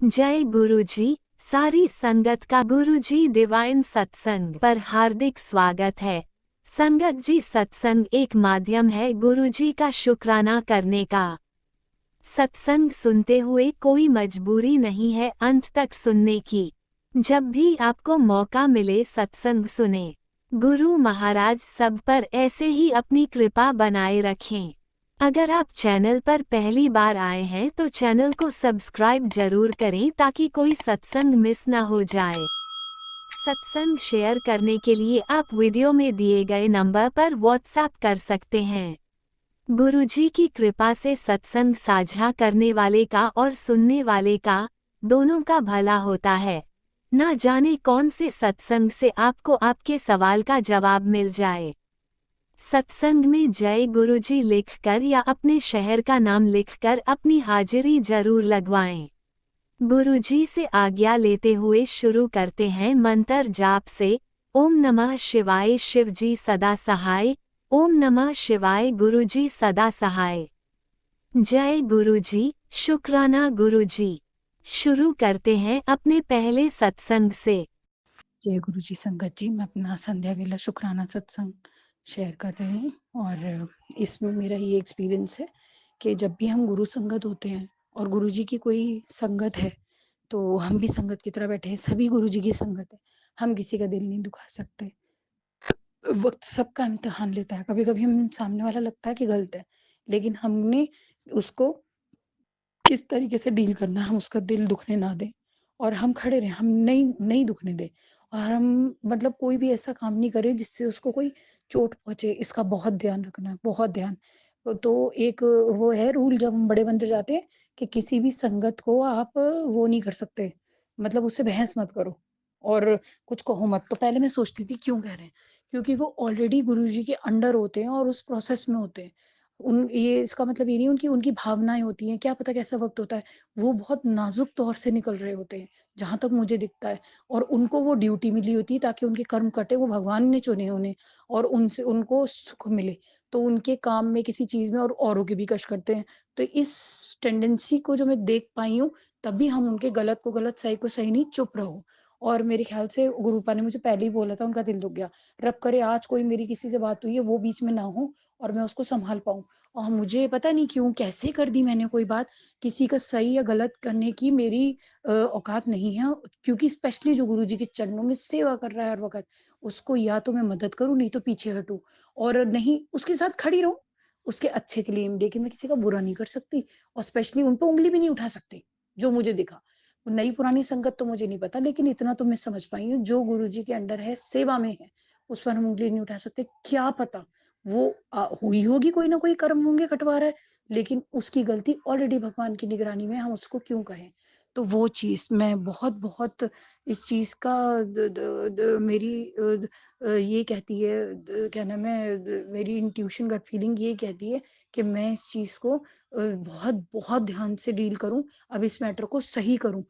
जय गुरुजी। सारी संगत का गुरुजी डिवाइन सत्संग पर हार्दिक स्वागत है। संगत जी, सत्संग एक माध्यम है गुरुजी का शुक्राना करने का। सत्संग सुनते हुए कोई मजबूरी नहीं है अंत तक सुनने की। जब भी आपको मौका मिले सत्संग सुने। गुरु महाराज सब पर ऐसे ही अपनी कृपा बनाए रखें। अगर आप चैनल पर पहली बार आए हैं तो चैनल को सब्सक्राइब जरूर करें ताकि कोई सत्संग मिस ना हो जाए। सत्संग शेयर करने के लिए आप वीडियो में दिए गए नंबर पर व्हाट्सएप कर सकते हैं। गुरुजी की कृपा से सत्संग साझा करने वाले का और सुनने वाले का, दोनों का भला होता है। ना जाने कौन से सत्संग से आपको आपके सवाल का जवाब मिल जाए। सत्संग में जय गुरुजी लिखकर या अपने शहर का नाम लिखकर अपनी हाजिरी जरूर लगवाएं। गुरुजी से आज्ञा लेते हुए शुरू करते हैं मंत्र जाप से। ओम नमः शिवाय, शिवजी सदा सहाय। ओम नमः शिवाय, गुरुजी सदा सहाय। जय गुरुजी, शुक्राना गुरुजी। शुरू करते हैं अपने पहले सत्संग से। जय गुरु जी। संगत जी, मैं अपना संध्या वेला शुक्राना सत्संग शेयर कर रही हूँ और इसमें मेरा ये एक्सपीरियंस है कि जब भी हम गुरु संगत होते हैं और गुरु जी की कोई संगत है तो हम भी संगत की तरह बैठे हैं। सभी गुरु जी की संगत है, हम किसी का दिल नहीं दुखा सकते। वक्त सबका इम्तिहान लेता है। कभी कभी हम सामने वाला लगता है कि गलत है, लेकिन हमने उसको किस तरीके से डील करना है, हम उसका दिल दुखने ना दें और हम खड़े रहें, हम नहीं नहीं दुखने दें और हम मतलब कोई भी ऐसा काम नहीं करें जिससे उसको कोई चोट पहुंचे। इसका बहुत ध्यान रखना है, बहुत ध्यान। तो एक वो है रूल, जब हम बड़े बनते जाते हैं कि किसी भी संगत को आप वो नहीं कर सकते, मतलब उससे बहस मत करो और कुछ कहो मत। तो पहले मैं सोचती थी क्यों कह रहे हैं, क्योंकि वो ऑलरेडी गुरुजी के अंडर होते हैं और उस प्रोसेस में होते हैं। उन ये इसका मतलब ये नहीं उनकी उनकी भावनाएँ होती हैं, क्या पता कैसा वक़्त होता है। वो बहुत नाज़ुक तौर से निकल रहे होते हैं, जहाँ तक मुझे दिखता है, और उनको वो ड्यूटी मिली होती है ताकि उनके कर्म कटे, वो भगवान ने चुने हैं उन्हें और उनसे उनको सुख मिले। तो उनके काम में, किसी चीज़ में और औरों की भी कष्ट करते हैं। तो इस टेंडेंसी को जो मैं देख पाई हूँ, तभी हम उनके गलत को गलत, सही को सही नहीं, चुप रहो। और मेरे ख़्याल से गुरुपा ने मुझे पहले ही बोला था, उनका दिल दुख गया। रब करे आज कोई मेरी किसी से बात हुई है, वो बीच में ना हो और मैं उसको सँभाल पाऊँ। और मुझे पता नहीं क्यों, कैसे कर दी मैंने कोई बात, किसी का सही या गलत करने की मेरी औकात नहीं है, क्योंकि स्पेशली जो गुरुजी के चरणों में सेवा कर रहा है हर वक़्त, उसको या तो मैं मदद करूँ, नहीं तो पीछे हटूँ और नहीं उसके साथ खड़ी रहूँ, उसके अच्छे के लिए। देखिए, मैं किसी का बुरा नहीं कर सकती और स्पेशली उन पे उँगली भी नहीं उठा सकती, जो मुझे दिखा। नई पुरानी संगत तो मुझे नहीं पता, लेकिन इतना तो मैं समझ पाई हूँ, जो गुरुजी के अंडर है, सेवा में है, उस पर हम उँगली नहीं उठा सकते। क्या पता वो हुई होगी, कोई ना कोई कर्म होंगे कटवा रहा है, लेकिन उसकी गलती ऑलरेडी भगवान की निगरानी में है, हम उसको क्यों कहें? तो वो चीज़ मैं बहुत-बहुत इस चीज़ का द द द मेरी ये कहती है, क्या नाम है, मेरी इंट्यूशन, गट फीलिंग ये कहती है कि मैं इस चीज़ को बहुत ध्यान से डील करूँ, अब इस मैटर को सही करूँ।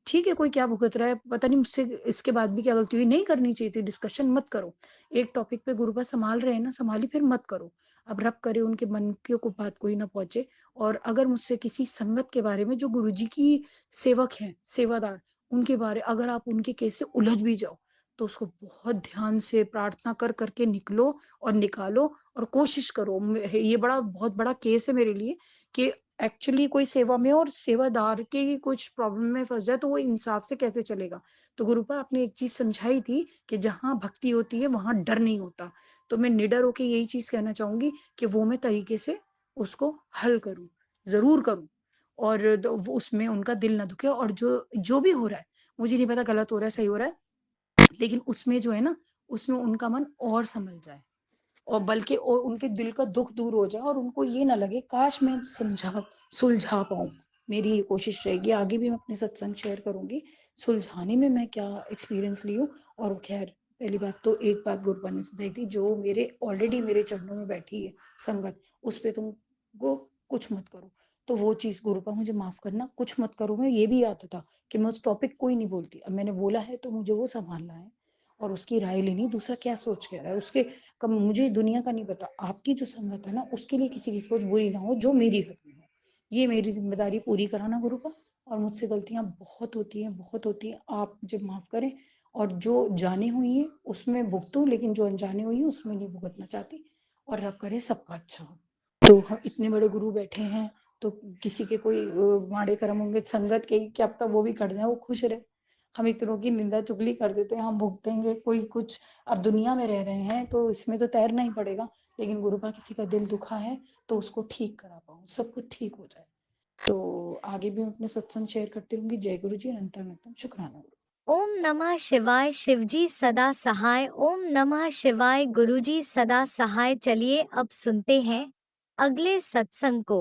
ठीक है, कोई क्या भुगत रहा है, पता नहीं मुझसे इसके बाद भी क्या गलती हुई, नहीं करनी चाहिए थी, डिस्कशन मत करो। एक टॉपिक पे गुरुपा सँभाल रहे हैं ना, सँभालिए, फिर मत करो। अब रब करे उनके मन के को बात कोई ना पहुँचे। और अगर मुझसे किसी संगत के बारे में, जो गुरुजी की सेवक हैं, सेवादार, उनके बारे अगर आप उनके केस से उलझ भी जाओ, तो उसको बहुत ध्यान से प्रार्थना कर के निकलो और निकालो और कोशिश करो। ये बड़ा बहुत बड़ा केस है मेरे लिए कि एक्चुअली कोई सेवा में और सेवादार के कुछ प्रॉब्लम में फँस जाए, तो वो इंसाफ से कैसे चलेगा? तो गुरुपा आपने एक चीज़ समझाई थी कि जहाँ भक्ति होती है वहाँ डर नहीं होता। तो मैं निडर होके यही चीज़ कहना चाहूँगी कि वो मैं तरीके से उसको हल करूँ, ज़रूर करूँ और वो उसमें उनका दिल ना दुखे। और जो जो भी हो रहा है, मुझे नहीं पता गलत हो रहा है, सही हो रहा है, लेकिन उसमें जो है ना, उसमें उनका मन और सँभल जाए और बल्कि उनके दिल का दुःख दूर हो जाए और उनको ये ना लगे काश मैं सुलझा पाऊँ। मेरी ये कोशिश रहेगी, आगे भी मैं अपने सत्संग शेयर करूँगी, सुलझाने में मैं क्या एक्सपीरियंस ली हूँ। और ख़ैर, पहली बात तो एक बात गुरुपा ने बताई थी, जो मेरे ऑलरेडी मेरे चरणों में बैठी है संगत, उस पे तुमको कुछ मत करो। तो वो चीज़ गुरुपा मुझे माफ़ करना, कुछ मत करो में ये भी आता था कि मैं उस टॉपिक को ही नहीं बोलती। अब मैंने बोला है तो मुझे वो सँभालना है और उसकी राय लेनी, दूसरा क्या सोच के रहा है उसके कब, मुझे दुनिया का नहीं पता। आपकी जो संगत है ना, उसके लिए किसी की सोच बुरी ना हो जो मेरी हद में हो। ये मेरी ज़िम्मेदारी पूरी कराना गुरुपा। और मुझसे गलतियाँ बहुत होती हैं, बहुत होती हैं। आप मुझे माफ़ करें, और जो जानी हुई हैं उसमें भुगतूँ, लेकिन जो अनजानी हुई हैं उसमें नहीं भुगतना चाहती, और रब करे सबका अच्छा हो। तो हम इतने बड़े गुरु बैठे हैं, तो किसी के कोई माड़े कर्म होंगे संगत के, क्या पता वो भी कट जाएँ, वो खुश रहे। हम इतनों की निंदा चुगली कर देते हैं, हम भुगतेंगे कोई कुछ। अब दुनिया में रह रहे हैं तो इसमें तो तैरना ही पड़ेगा, लेकिन गुरुपा किसी का दिल दुखा है तो उसको ठीक करा पाऊँ, सब कुछ ठीक हो जाए। तो आगे भी मैं अपने सत्संग शेयर करती रहूँगी। जय गुरु जी, अनंत अनंतम शुक्राना। ओम नमः शिवाय। शिवजी सदा सहाय। ओम नमः शिवाय। गुरुजी सदा सहाय। चलिए अब सुनते हैं अगले सत्संग को।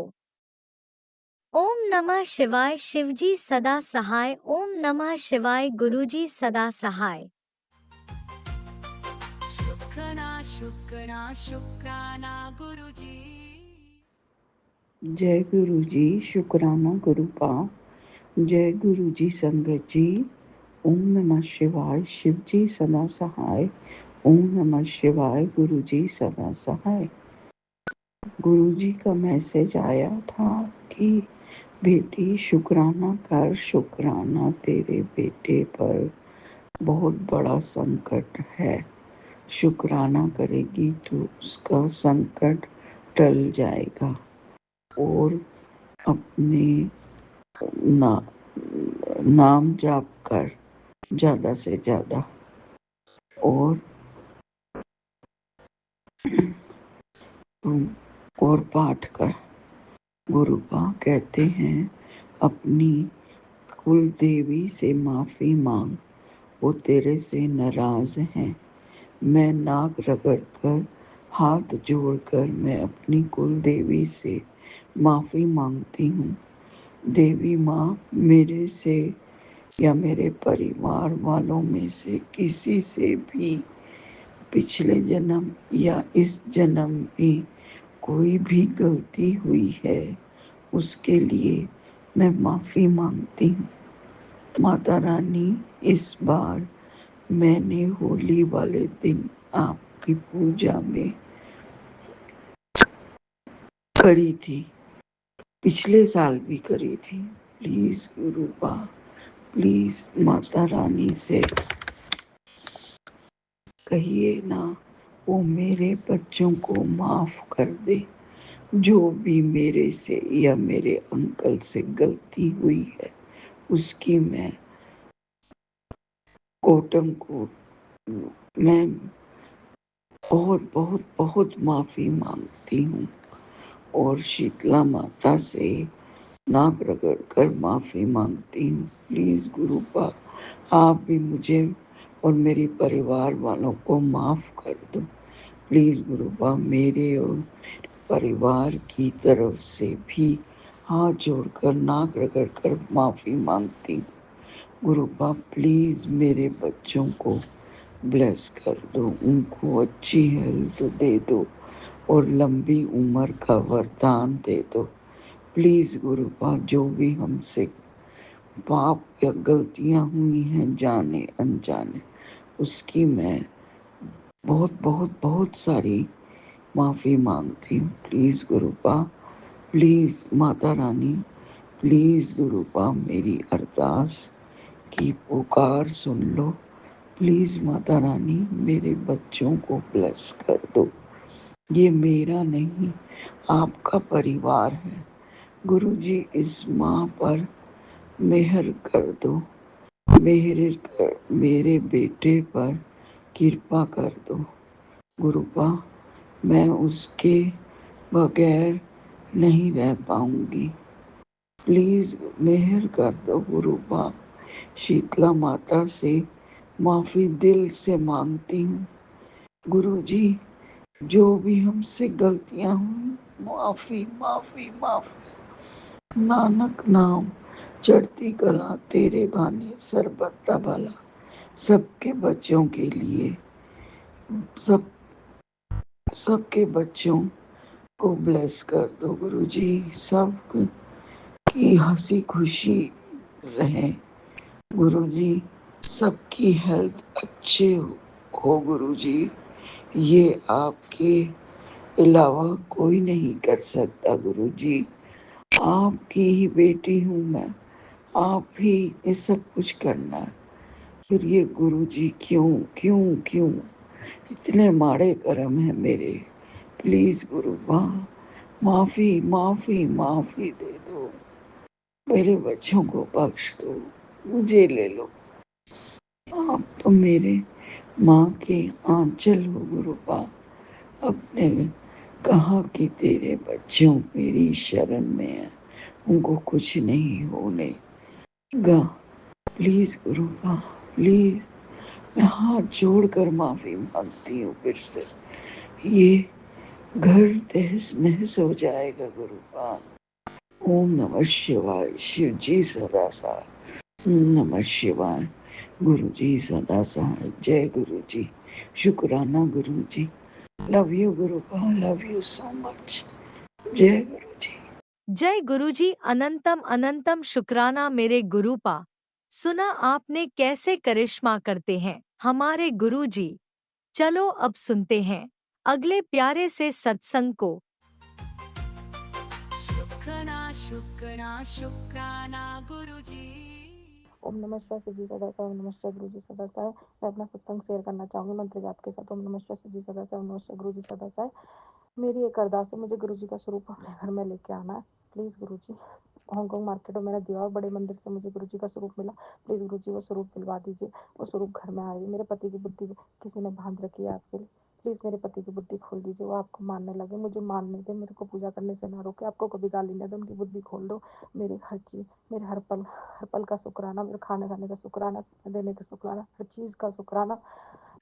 ओम नमः शिवाय। शिवजी सदा सहाय। ओम नमः शिवाय। गुरुजी सदा सहाय। शुक्राना गुरुजी। जय गुरु जी, शुक्राना गुरुपा। जय गुरु जी संगत जी। ओम नमः शिवाय। शिव जी सदा सहाय। ओम नमः शिवाय। गुरु जी सदा सहाय। गुरु जी का मैसेज आया था कि बेटी शुक्राना कर, शुक्राना तेरे बेटे पर बहुत बड़ा संकट है। शुक्राना करेगी तो उसका संकट टल जाएगा। और अपने ना, नाम जाप कर ज़्यादा से ज़्यादा, और और पाठ कर। गुरुपा कहते हैं अपनी कुल देवी से माफ़ी मांग, वो तेरे से नाराज़ हैं। मैं नाक रगड़ कर, हाथ जोड़कर मैं अपनी कुल देवी से माफ़ी मांगती हूँ। देवी माँ, मेरे से या मेरे परिवार वालों में से किसी से भी पिछले जन्म या इस जन्म में कोई भी गलती हुई है, उसके लिए मैं माफ़ी मांगती हूँ। माता रानी, इस बार मैंने होली वाले दिन आपकी पूजा में करी थी, पिछले साल भी करी थी। प्लीज़ गुरुबा, प्लीज़ माता रानी से कहिए ना, वो मेरे बच्चों को माफ़ कर दे। जो भी मेरे से या मेरे अंकल से गलती हुई है, उसकी मैं कोटम कोट मैं बहुत बहुत बहुत माफ़ी मांगती हूँ। और शीतला माता से नाक रगड़ कर माफ़ी मांगती हूँ। प्लीज़ गुरुपा, आप भी मुझे और मेरे परिवार वालों को माफ़ कर दो। प्लीज़ गुरुपा, मेरे और परिवार की तरफ से भी हाथ जोड़कर नाक रगड़ कर माफ़ी मांगती हूँ। गुरुपा, प्लीज़ मेरे बच्चों को ब्लेस कर दो, उनको अच्छी हेल्थ दे दो और लंबी उम्र का वरदान दे दो। प्लीज़ गुरुपा, जो भी हमसे पाप या गलतियाँ हुई हैं जाने अनजाने, उसकी मैं बहुत बहुत बहुत सारी माफ़ी मांगती हूँ। Please गुरुपा, please Mata Rani, please गुरुपा, मेरी अरदास की पुकार सुन लो। प्लीज़ माता रानी, मेरे बच्चों को ब्लेस कर दो। ये मेरा नहीं, आपका परिवार है। गुरुजी, इस माँ पर मेहर कर दो। मेरे बेटे पर कृपा कर दो। गुरुपा, मैं उसके बगैर नहीं रह पाऊंगी। प्लीज़ मेहर कर दो गुरुपा। शीतला माता से माफ़ी दिल से मांगती हूँ। गुरुजी, जो भी हमसे गलतियाँ हुई, माफ़ी माफ़ी माफ़ी। नानक नाम चढ़ती कला, तेरे बानी सरबत्ता भला। सबके बच्चों के लिए, सब सबके बच्चों को ब्लेस कर दो गुरुजी। सब की हंसी खुशी रहे गुरुजी। सबकी हेल्थ अच्छे हो गुरुजी। ये आपके अलावा कोई नहीं कर सकता गुरुजी। आपकी ही बेटी हूँ मैं, आप ही ये सब कुछ करना है। फिर ये गुरु जी क्यों क्यों क्यों इतने माड़े कर्म है मेरे। प्लीज गुरु माफी माफी माफी दे दो। मेरे बच्चों को बख्श दो। मुझे ले लो। आप तो मेरे माँ के आंचल हो गुरुपा। अपने कहा कि तेरे बच्चों मेरी शरण में है, उनको कुछ नहीं होने गा। Please गुरुपा please. मैं हाथ जोड़कर माफी मांगती हूँ फिर से। ये घर तहस नहस हो जाएगा गुरुपा। ओम नमः शिवाय। शिव जी सदा सहाय। ओम नमः शिवाय। गुरु जी सदा सहाय। जय गुरु जी। शुक्राना Guru ji. Love you Gurupa. Love you so much. जय गुरु जी। जय गुरुजी। अनंतम अनंतम शुक्राना मेरे गुरुपा। सुना आपने कैसे करिश्मा करते हैं हमारे गुरुजी। चलो अब सुनते हैं अगले प्यारे से सत्संग को। शुक्राना शुक्राना शुक्राना गुरुजी। ओम नमः शिवाय। शिव जी सदा साई। ओम नमः शिवाय। गुरु जी सदा साई। मैं अपना सत्संग शेयर करना चाहूंगी मंत्र जाप के साथ। ओम नमः शिवाय। शिव जी सदा साई। ओम नमः शिवाय। गुरु जी सदा साई। मेरी एक अरदास है, मुझे गुरु जी का स्वरूप अपने घर में लेके आना है। Please Guru ji. Hong Kong market में मेरा दीवार बड़े मंदिर से मुझे गुरु जी का स्वरूप मिला। प्लीज गुरु जी वो स्वरूप दिलवा दीजिए। वो स्वरूप घर में आ रही है। मेरे पति की बुद्धि किसी ने बांध रखी है आपके लिए। प्लीज मेरे पति की बुद्धि खोल दीजिए। वो आपको मानने लगे, मुझे मानने दे, मेरे को पूजा करने से ना रोके, आपको कभी गाली न दे, उनकी बुद्धि खोल दो। मेरे हर चीज, मेरे हर पल का शुक्राना, मेरे खाने खाने का शुक्राना, देने का शुक्राना, हर चीज का शुक्राना।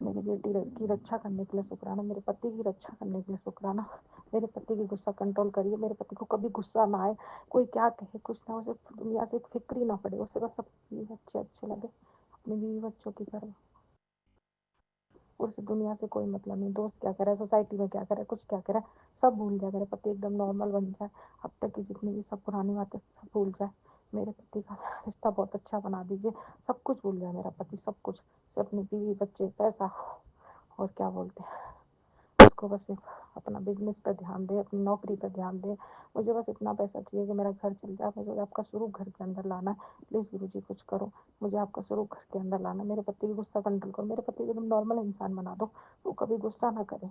मेरी बेटी की रक्षा करने के लिए शुक्राना, मेरे पति की रक्षा करने के लिए शुक्राना। मेरे पति की गुस्सा कंट्रोल करिए। मेरे पति को कभी गुस्सा ना आए, कोई क्या कहे कुछ ना, उसे दुनिया से फिक्र ही ना पड़े, उसे बस अपने बच्चे अच्छे लगे, अपने बीवी बच्चों की तरह। उसे दुनिया से कोई मतलब नहीं, दोस्त क्या कह रहा है, सोसाइटी में क्या कह रहा है, कुछ क्या कह रहा है, सब भूल जाए। मेरे पति एकदम नॉर्मल बन जाए। अब तक की जितनी भी सब पुरानी बातें सब भूल जाए। मेरे पति का रिश्ता बहुत अच्छा बना दीजिए। सब कुछ भूल जाए मेरा पति, सब कुछ से, अपनी बीवी बच्चे पैसा और क्या बोलते हैं, उसको बस एक अपना बिजनेस पे ध्यान दे, अपनी नौकरी पे ध्यान दे। मुझे बस इतना पैसा चाहिए कि मेरा घर चल जाए। मुझे आपका स्वरूप घर के अंदर लाना है। प्लीज़ गुरु जी कुछ करो, मुझे आपका स्वरूप घर के अंदर लाना है। मेरे पति की गुस्सा कंट्रोल करो, मेरे पति को एकदम नॉर्मल इंसान बना दो, वो कभी गुस्सा ना करे।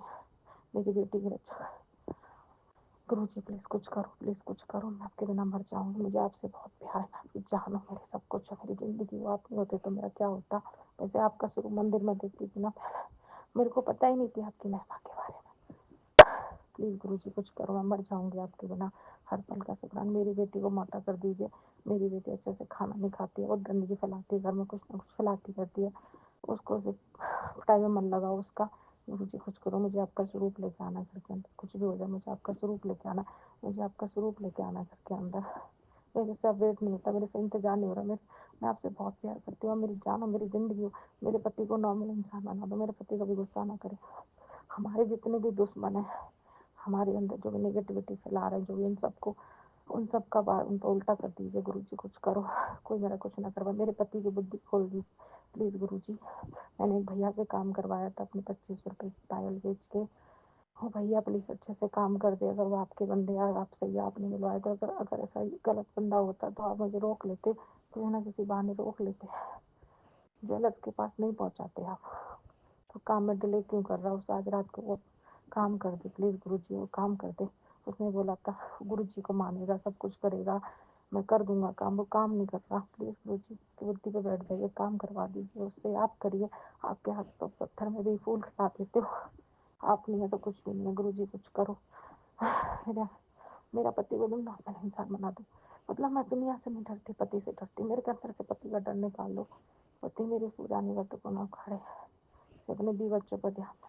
मेरी बेटी की रक्षा। गुरु जी प्लीज़ कुछ करो, प्लीज़ कुछ करो। मैं आपके बिना मर जाऊंगी। मुझे आपसे बहुत प्यार है, मैं आपकी जान हूँ, मेरे सब कुछ है, मेरी जिंदगी। वो आप नहीं होते तो मेरा क्या होता। वैसे आपका स्वरूप मंदिर में देखती थी ना पहले, मेरे को पता ही नहीं थी आपकी महिमा के बारे में। प्लीज़ गुरु जी कुछ करो, मैं मर जाऊंगी आपके बिना। हर पल का शुक्रान। मेरी बेटी को मोटा कर दीजिए। मेरी बेटी अच्छे से खाना नहीं खाती है, बहुत गंदगी फैलाती है, घर में कुछ ना कुछ फैलाती रहती है। उसको सिर्फ पढ़ाई में मन लगाओ उसका। गुरु जी कुछ करो, मुझे आपका स्वरूप लेके आना घर के अंदर। कुछ भी हो जाए, मुझे आपका स्वरूप लेके आना, मुझे आपका स्वरूप लेके आना घर के अंदर। मेरे से अब वेट नहीं होता, मेरे से इंतजार नहीं हो रहा। मैं आपसे बहुत प्यार करती हूँ, मेरी जान हो, मेरी जिंदगी हो। मेरे पति को नॉर्मल इंसान बना दो, मेरे पति कभी गुस्सा ना करे। हमारे जितने भी दुश्मन है, हमारे अंदर जो भी नेगेटिविटी फैला रहे हैं, जो भी इन सबको, उन सब का उन पर उल्टा कर दीजिए। गुरु जी कुछ करो, कोई मेरा कुछ ना करवा। मेरे पति की बुद्धि खोल दीजिए प्लीज़ गुरु जी। मैंने एक भैया से काम करवाया था अपने 25 रुपये की पायल बेच के। वो भैया प्लीज़ अच्छे से काम कर दे। अगर वो आपके बंदे या आपसे ही आपने मिलवाए तो, अगर अगर ऐसा गलत बंदा होता तो आप मुझे रोक लेते, किसी ना किसी बहाने रोक लेते। ज्वेलर्स के पास नहीं पहुंचाते आप, तो काम में डिले क्यों कर रहा है। उसे आज रात को वो काम कर दे प्लीज़ गुरु जी, वो काम कर दे। उसने बोला था गुरु जी को मानेगा, सब कुछ करेगा, मैं कर दूंगा काम। वो काम नहीं कर रहा। प्लीज़ गुरु जी की बुद्धि पे बैठ जाइए, काम करवा दीजिए उससे। आप करिए, आपके हाथ तो पत्थर में भी फूल खिला देते हो। आप नहीं है तो कुछ भी नहीं है। गुरु जी कुछ करो। मेरा मेरा पति को तुम नॉर्मल इंसान बना दो। मतलब मैं दुनिया से नहीं डरती, पति से डरती। मेरे अंदर से पति का डर निकाल दो। पति मेरी पुरानी बातों को ना उखाड़े, अपने भी बच्चों पर ध्यान दो।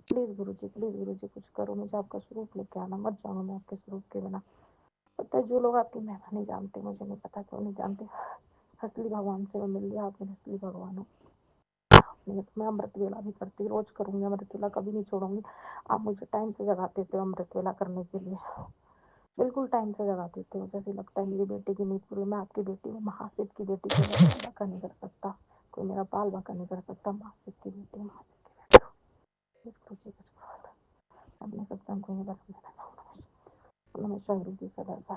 प्लीज़ गुरु जी, प्लीज़ गुरु जी कुछ करो। मुझे आपका स्वरूप लेके आना, मत जाऊंगा मैं आपके स्वरूप के बिना। पता है जो लोग आपकी महिमा नहीं जानते, मुझे नहीं पता क्यों नहीं जानते, असली भगवान से मैं मिल लिया। आप मेरे असली भगवान हो। नहीं तो मैं अमृत वेला भी करती, रोज करूंगी अमृत वेला, कभी नहीं छोड़ूंगी। आप मुझे टाइम से जगा देते हो अमृत वेला करने के लिए, बिल्कुल टाइम से जगा देते हो। जैसे लगता है मेरी बेटी की नींद पूरी। मैं आपकी बेटी हूँ, महाशिव की बेटी। कोई मेरा बाका नहीं कर सकता, कोई मेरा बाल बाका नहीं कर सकता। महाशिव की बेटी, महाशिव की बेटी। प्लीज गुरु जी कुछ करो। अपने सत्संग को ही बरकत देना चाहूँगा। नमः शिवाय। गुरु जी सदा सा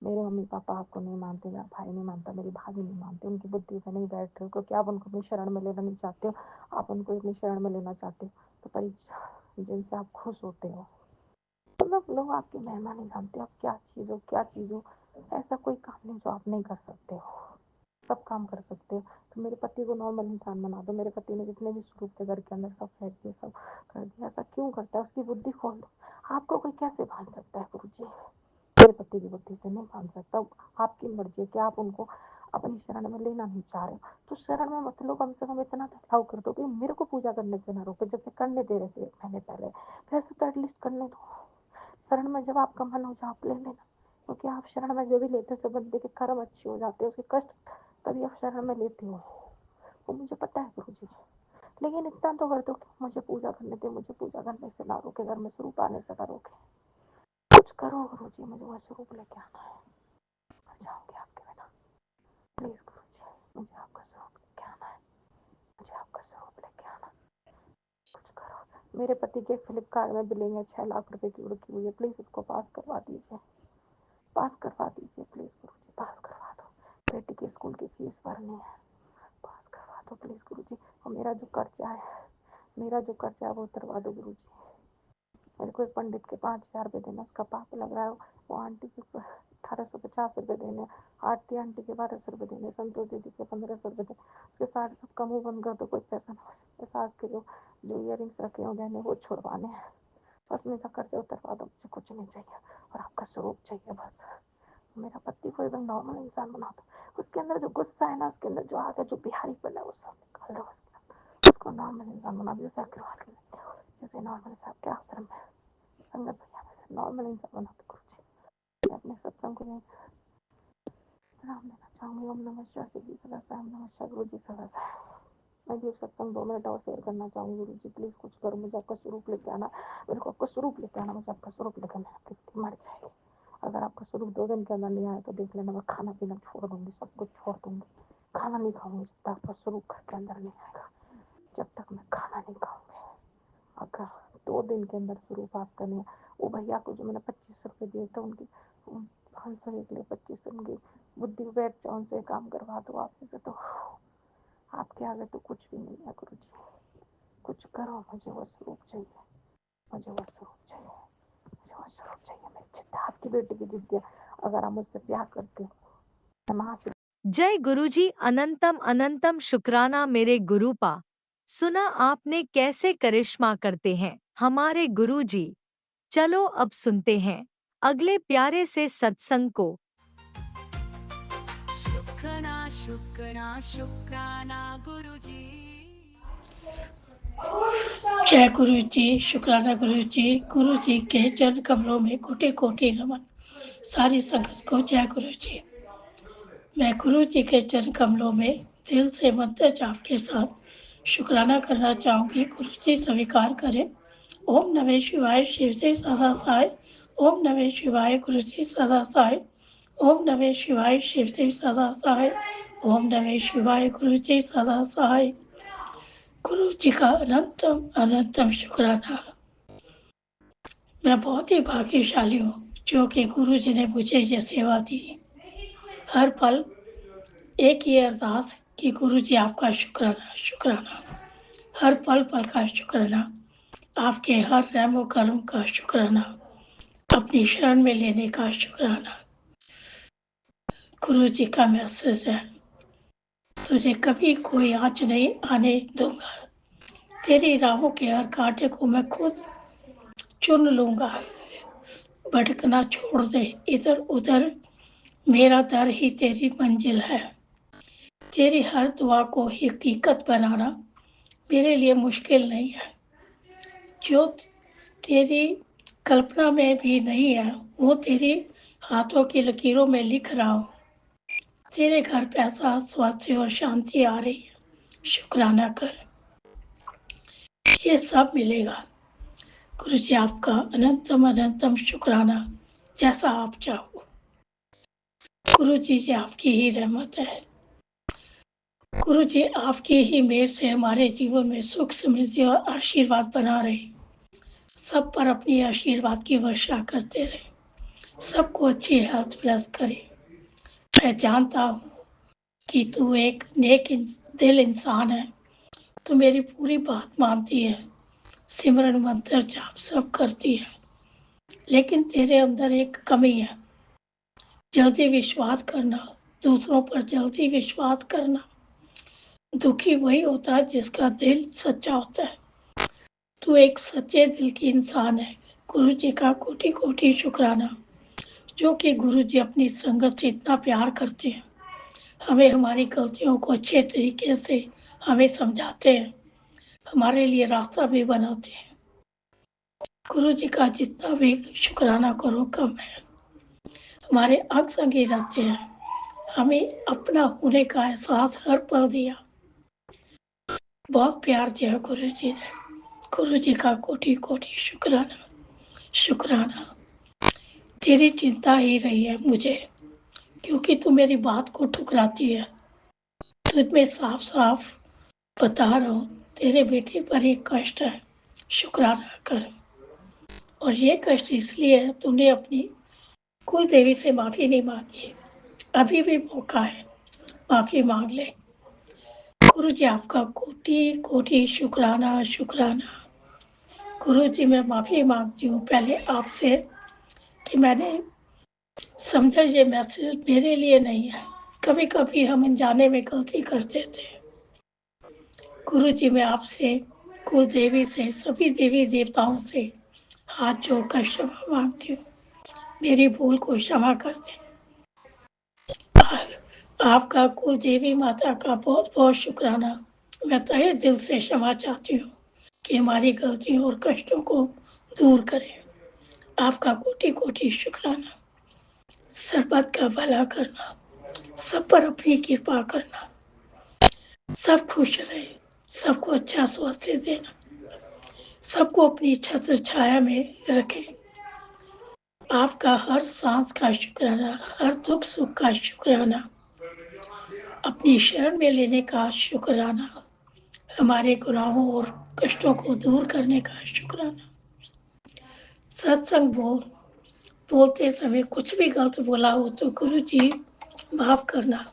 मेरे मम्मी पापा आपको नहीं मानते, मेरा भाई नहीं मानता, मेरी भाभी नहीं मानती, उनकी बुद्धि पे नहीं बैठ रहे हो क्योंकि आप उनको अपनी शरण में लेना नहीं चाहते हो, आप उनको अपनी शरण में लेना चाहते हो। तो परीक्षा जिनसे आप खुश होते हो, मतलब लोग आपकी महिमा नहीं जानते, आप क्या चीज़ हो, ऐसा कोई काम नहीं जो आप नहीं कर सकते हो, सब काम कर सकते हो। तो मेरे पति को नॉर्मल इंसान बना दो, मेरे पति ने जितने भी स्वरूप थे घर के अंदर सब फेंक दिए, सब कर दिया, ऐसा क्यों करता है? उसकी बुद्धि खोल दो। आपको कोई कैसे बांध सकता है गुरु जी? मेरे पति की बुद्धि से नहीं बांध सकता। आपकी मर्जी है कि आप उनको अपनी शरण में लेना नहीं चाह रहे हो, तो शरण में मत लो, कम से कम इतना तो अलाउ कर दो कि मेरे को पूजा करने से ना रोके, जैसे करने दे रहे थे 1 महीने पहले, वैसे तो एटलीस्ट करने दो। शरण में जब आपका मन हो जाए आप ले लेना, क्योंकि आप शरण में जो भी लेते हो बंदे के कर्म अच्छे हो जाते हैं, उसके कष्ट तभी आप शरण में लेते हो, वो मुझे पता है गुरु जी। लेकिन इतना तो कर दो कि मुझे पूजा करने दे, मुझे पूजा करने से ना रोके, घर में स्वरूप आने से ना रोके, कुछ करो गुरु जी, मुझे वह स्वरूप लेके आना है, मर जाऊंगी आपके बिना, प्लीज गुरु जी, मुझे आपका स्वरूप लेके आना है, मुझे आपका स्वरूप लेके आना, कुछ करो। मेरे पति के फ्लिपकार्ट में बिलिंग है 6 लाख रुपए की उड़की हुई है, प्लीज उसको पास करवा दीजिए, पास करवा दीजिए प्लीज गुरु जी, पास करवा दो। बेटी के स्कूल की फीस भरनी है, पास करवा दो प्लीज गुरु जी। और मेरा जो कर्जा है वो उतरवा दो गुरु जी। मेरे को एक पंडित के 5,000 रुपये देना, उसका पाप लग रहा है, वो आंटी के 1850 रुपये देने, आरती आंटी के 1200 रुपये देने, संतोष दीदी के 1500 रुपये देने, उसके सारे सब का मुंह बंद कर दो, कोई पैसा ना हो। सास के जो इयरिंग्स रखे हो गहने वो छुड़वाने हैं, बस मेरा कर्जा उतरवा दो, मुझे कुछ नहीं चाहिए और आपका स्वरूप चाहिए बस। मेरा पति को एकदम नॉर्मल इंसान बना दो, उसके अंदर जो गुस्सा है ना, उसके अंदर जो आग है, जो बिहारीपन है, वो सब निकाल दो उसको नॉर्मल इंसान बना दो, जैसे अग्रवाल के जैसे नॉर्मल साहब के आश्रम में संगत भैया में से नॉर्मल इंसान बना दो गुरु जी। मैं अपने सत्संग को नाम देना चाहूँगी, ओम नमः शिवाय, शिव जी सदा साई, नमः शिवाय, गुरु जी सदा साई। मैं भी सत्संग 2 मिनट और शेयर करना चाहूँगी। गुरु जी प्लीज कुछ करो, मुझे आपका स्वरूप लेके आना, मेरे को आपका स्वरूप लेके आना, मुझे आपका स्वरूप लेके आना, कितनी मर जाएगी। अगर आपका स्वरूप 2 दिन के अंदर नहीं आया तो देख लेना, मैं खाना पीना छोड़ दूंगी, सब कुछ छोड़ दूंगी, खाना नहीं खाऊंगी जब तक आपका स्वरूप घर के अंदर नहीं आएगा, जब तक मैं खाना नहीं खाऊंगी। अगर 2 दिन के अंदर स्वरूप आपका नहीं, वो भैया को जो मैंने 25 रुपये दिए थे, उनकी 500 के लिए 25 उनकी बुद्धि बैठ जाओ, उनसे काम करवा दो आप से, तो आपके आगे तो कुछ भी नहीं है गुरु जी, कुछ करो, मुझे वो स्वरूप चाहिए, मुझे वो स्वरूप चाहिए, मुझे वो स्वरूप चाहिए। मेरी जिद्द आपकी बेटी की जिद्द है, अगर आप मुझसे प्यार करते हो मैं माँ से। जय गुरुजी, अनंतम अनंतम शुक्राना मेरे गुरुपा। सुना आपने कैसे करिश्मा करते हैं हमारे गुरुजी। चलो अब सुनते हैं अगले प्यारे से सत्संग को। शुक्राना शुक्राना शुक्राना गुरुजी। जय गुरु जी, शुक्राना गुरु जी के चरण कमलों में कोटि कोटि नमन। सारी संगत को जय गुरु जी। मैं गुरु जी के चरण कमलों में दिल से मंत्र जाप के साथ शुक्राना करना चाहूँगी। गुरु जी स्वीकार करें। ओम नमः शिवाय, शिव से सदा साय। ओम नमः शिवाय, गुरु जी सदा साय। ओम नमः शिवाय, शिव से सदा साय। ओम नमः शिवाय, गुरु जी सदा साय। गुरु जी का अनंतम अनंतम शुक्राना। मैं बहुत ही भाग्यशाली हूँ जो कि गुरु जी ने मुझे ये सेवा दी। हर पल एक ही अरदास कि गुरु जी आपका शुक्राना शुक्राना, हर पल पल का शुक्राना, आपके हर रहमो करम का शुक्राना, अपनी शरण में लेने का शुक्राना। गुरु जी का मैसेज है, तुझे कभी कोई आँच नहीं आने दूंगा, तेरी राहों के हर कांटे को मैं खुद चुन लूंगा। भटकना छोड़ दे इधर उधर, मेरा दर ही तेरी मंजिल है। तेरी हर दुआ को हकीकत बनाना मेरे लिए मुश्किल नहीं है। जो तेरी कल्पना में भी नहीं है वो तेरी हाथों की लकीरों में लिख रहा हूँ। तेरे घर पैसा, स्वास्थ्य और शांति आ रही है, शुक्राना कर, ये सब मिलेगा। गुरु जी आपका अनंतम अनंतम शुक्राना, जैसा आप चाहो। गुरु जी आपकी ही रहमत है। गुरु जी आपकी ही मेहर से हमारे जीवन में सुख समृद्धि और आशीर्वाद बना रहे, सब पर अपनी आशीर्वाद की वर्षा करते रहे। सबको अच्छी हेल्थ ब्लेस करे। मैं जानता हूँ कि तू एक नेक दिल इंसान है। तू मेरी पूरी बात मानती है, सिमरन मंत्र जाप सब करती है, लेकिन तेरे अंदर एक कमी है, जल्दी विश्वास करना, दूसरों पर जल्दी विश्वास करना। दुखी वही होता है जिसका दिल सच्चा होता है। तू एक सच्चे दिल की इंसान है। गुरु जी का कोटि कोटि शुक्राना, जो कि गुरु जी अपनी संगत से इतना प्यार करते हैं, हमें हमारी गलतियों को अच्छे तरीके से हमें समझाते हैं, हमारे लिए रास्ता भी बनाते हैं। गुरु जी का जितना भी शुक्राना करो कम है। हमारे अंग संगी रहते हैं, हमें अपना होने का एहसास हर पल दिया, बहुत प्यार दिया गुरु जी ने। गुरु जी का कोटि कोटि शुक्राना। शुक्राना तेरी चिंता ही रही है मुझे, क्योंकि तू मेरी बात को ठुकराती है। तुझ में साफ साफ बता रहा हूँ, तेरे बेटे पर एक कष्ट है, शुक्राना कर। और ये कष्ट इसलिए है, तूने अपनी कुल देवी से माफी नहीं मांगी। अभी भी मौका है, माफी मांग ले। गुरु जी आपका कोटि कोटि शुक्राना। शुक्राना गुरु जी, मैं माफी मांगती हूँ पहले आपसे कि मैंने समझा ये मैसेज मेरे लिए नहीं है। कभी कभी हम अनजाने में गलती कर देते हैं। गुरु जी, मैं आपसे, कुल देवी से, सभी देवी देवताओं से हाथ जोड़कर क्षमा मांगती हूँ, मेरी भूल को क्षमा कर दें। आपका कुल देवी माता का बहुत बहुत शुक्राना। मैं तहे दिल से क्षमा चाहती हूँ कि हमारी गलतियों और कष्टों को दूर करें। आपका कोटि कोटि शुक्राना। सरबत का भला करना, सब पर अपनी कृपा करना, सब खुश रहे, सबको अच्छा स्वास्थ्य देना, सबको अपनी छत्र छाया में रखें। आपका हर सांस का शुक्राना, हर दुख सुख का शुक्राना, अपनी शरण में लेने का शुक्राना, हमारे गुनाहों और कष्टों को दूर करने का शुक्राना। सत्संग बोलते समय कुछ भी गलत बोला हो तो गुरु जी माफ करना।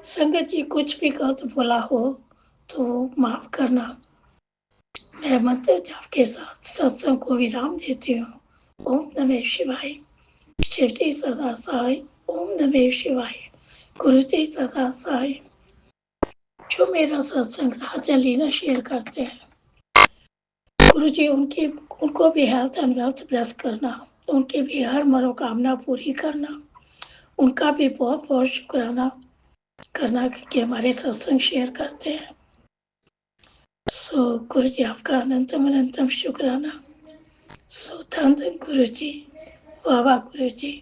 संगत जी कुछ भी गलत बोला हो तो माफ करना। मैं मंत्र जाप के साथ सत्संग को विराम देती हूँ। ओम नमः शिवाय। शिव जी सदा सहाय। ओम नमः शिवाय। गुरु जी सदा सहाय। जो मेरा सत्संग राजा लीला शेयर करते हैं, गुरु जी उनको भी हेल्थ एंड वेल्थ ब्लेस करना, उनकी भी हर मनोकामना पूरी करना, उनका भी बहुत बहुत शुक्राना करना कि हमारे सत्संग शेयर करते हैं। सो गुरु जी आपका अनंतम अनंतम शुक्राना। सो धन धन गुरु जी, वाह वाह गुरु जी,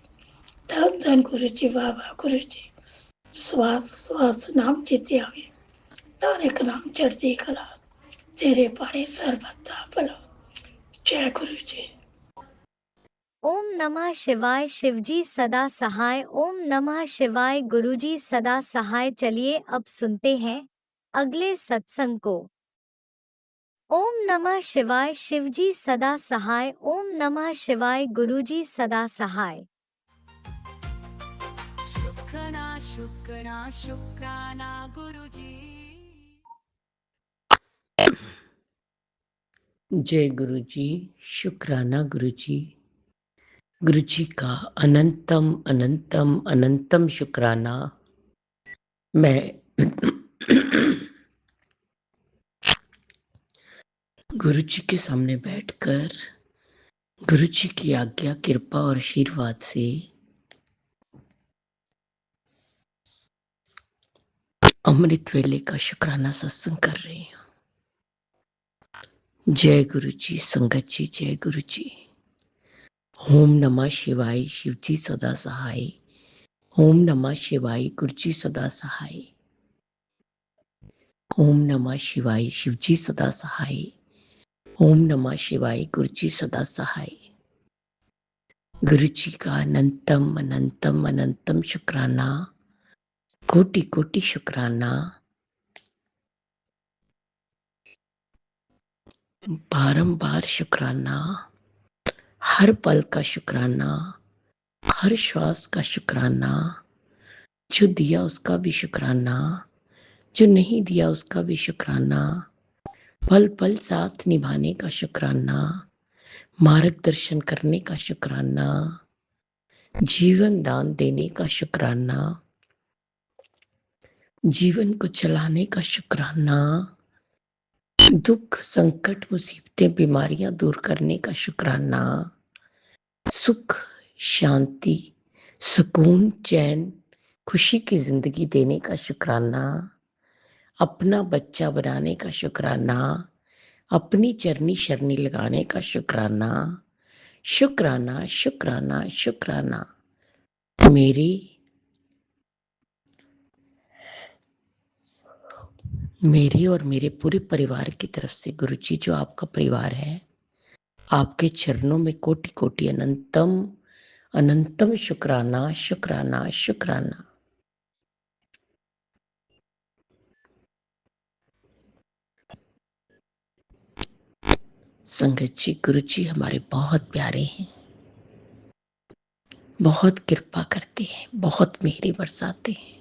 धन धन गुरु जी, वाह वाह गुरु जी। श्वास श्वास नाम चिते आवे, नानक नाम चढ़ती कला, तेरे पाड़े सर्वथा भला। जय गुरु जी। ओम नमः शिवाय। शिवजी सदा सहाय। ओम नमः शिवाय। गुरुजी सदा सहाय। चलिए अब सुनते हैं अगले सत्संग को। ओम नमः शिवाय। शिवजी सदा सहाय। ओम नमः शिवाय। गुरुजी सदा सहाय। शुक्राना शुक्राना शुक्राना गुरुजी। जय गुरु जी। शुक्राना गुरु जी। गुरु जी का अनंतम अनंतम अनंतम शुक्राना। मैं गुरु जी के सामने बैठकर गुरु जी की आज्ञा, कृपा और आशीर्वाद से अमृत वेले का शुक्राना सत्संग कर रही हूँ। जय गुरु जी। संगत जी जय गुरु जी। ओम नमः शिवाय। शिव जी सदा सहाय। ओम नमः शिवाय। गुरु जी सदा सहाय। ओम नमः शिवाय। शिव जी सदा सहाय। ओम नमः शिवाय। गुरु जी सदा सहाय। गुरु जी का अनंतम अनंतम अनंतम शुक्राना, कोटि कोटि शुक्राना। बारंबार शुक्राना, हर पल का शुक्राना, हर श्वास का शुक्राना, जो दिया उसका भी शुक्राना, जो नहीं दिया उसका भी शुक्राना, पल पल साथ निभाने का शुक्राना, मार्गदर्शन करने का शुक्राना, जीवन दान देने का शुक्राना, जीवन को चलाने का शुक्राना, दुख संकट मुसीबतें बीमारियां दूर करने का शुक्राना, सुख शांति सुकून चैन खुशी की जिंदगी देने का शुक्राना, अपना बच्चा बनाने का शुक्राना, अपनी चरनी शरनी लगाने का शुक्राना, शुक्राना शुक्राना शुक्राना। मेरे और मेरे पूरे परिवार की तरफ से गुरुजी, जो आपका परिवार है, आपके चरणों में कोटि कोटि अनंतम अनंतम शुक्राना शुक्राना शुक्राना। संगत जी, गुरुजी हमारे बहुत प्यारे हैं, बहुत कृपा करते हैं, बहुत मेहर बरसाते हैं।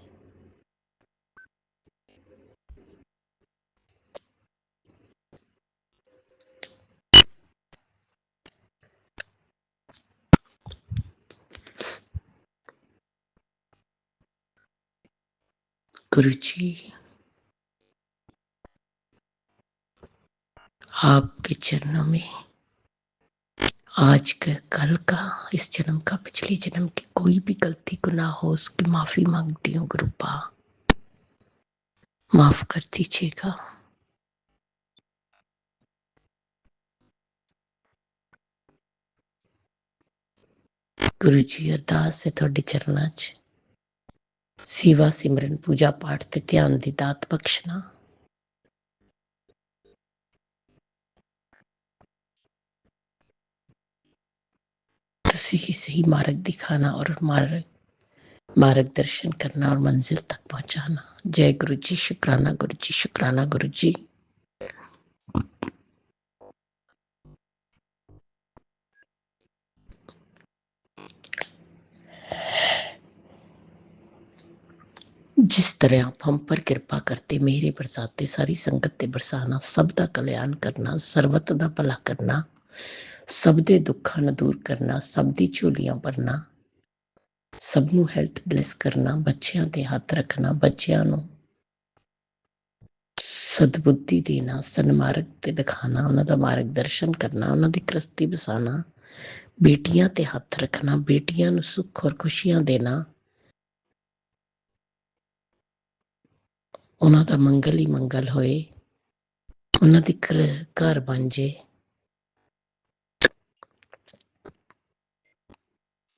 गुरुजी, आपके चरणों में आज का, कल का, इस जन्म का, पिछले जन्म की कोई भी गलती गुनाह हो उसकी माफी मांगती हूँ। गुरुपा माफ कर दीजिएगा। गुरुजी, अरदास है थोड़े चरणा च सेवा सिमरन पूजा पाठ ते ध्यान दी दात बख्शना। तुसी ही सही मार्ग दिखाना और मार्गदर्शन करना और मंजिल तक पहुंचाना। जय गुरुजी, शुक्राना गुरुजी, शुक्राना गुरुजी। जिस तरह आप हम पर कृपा करते, मेरे बरसाते, सारी संगत ते बरसाना, सब दा कल्याण करना, सर्वत दा भला करना, सब दे दुखां नूं दूर करना, सब दी झोलियां भरना, सब नूं हैल्थ ब्लेस करना, बच्चियां ते हथ रखना, बच्चियां नूं सदबुद्धि देना, सन्मार्ग ते दिखाना, उन्हां दा मार्गदर्शन करना, उन्हां दी कृस्ती बसाना, बेटियां ते हथ रखना, बेटियां नूं सुख और खुशियां देना, उन्हां दा मंगल ही मंगल होए, उन्हां दी घर बन जे,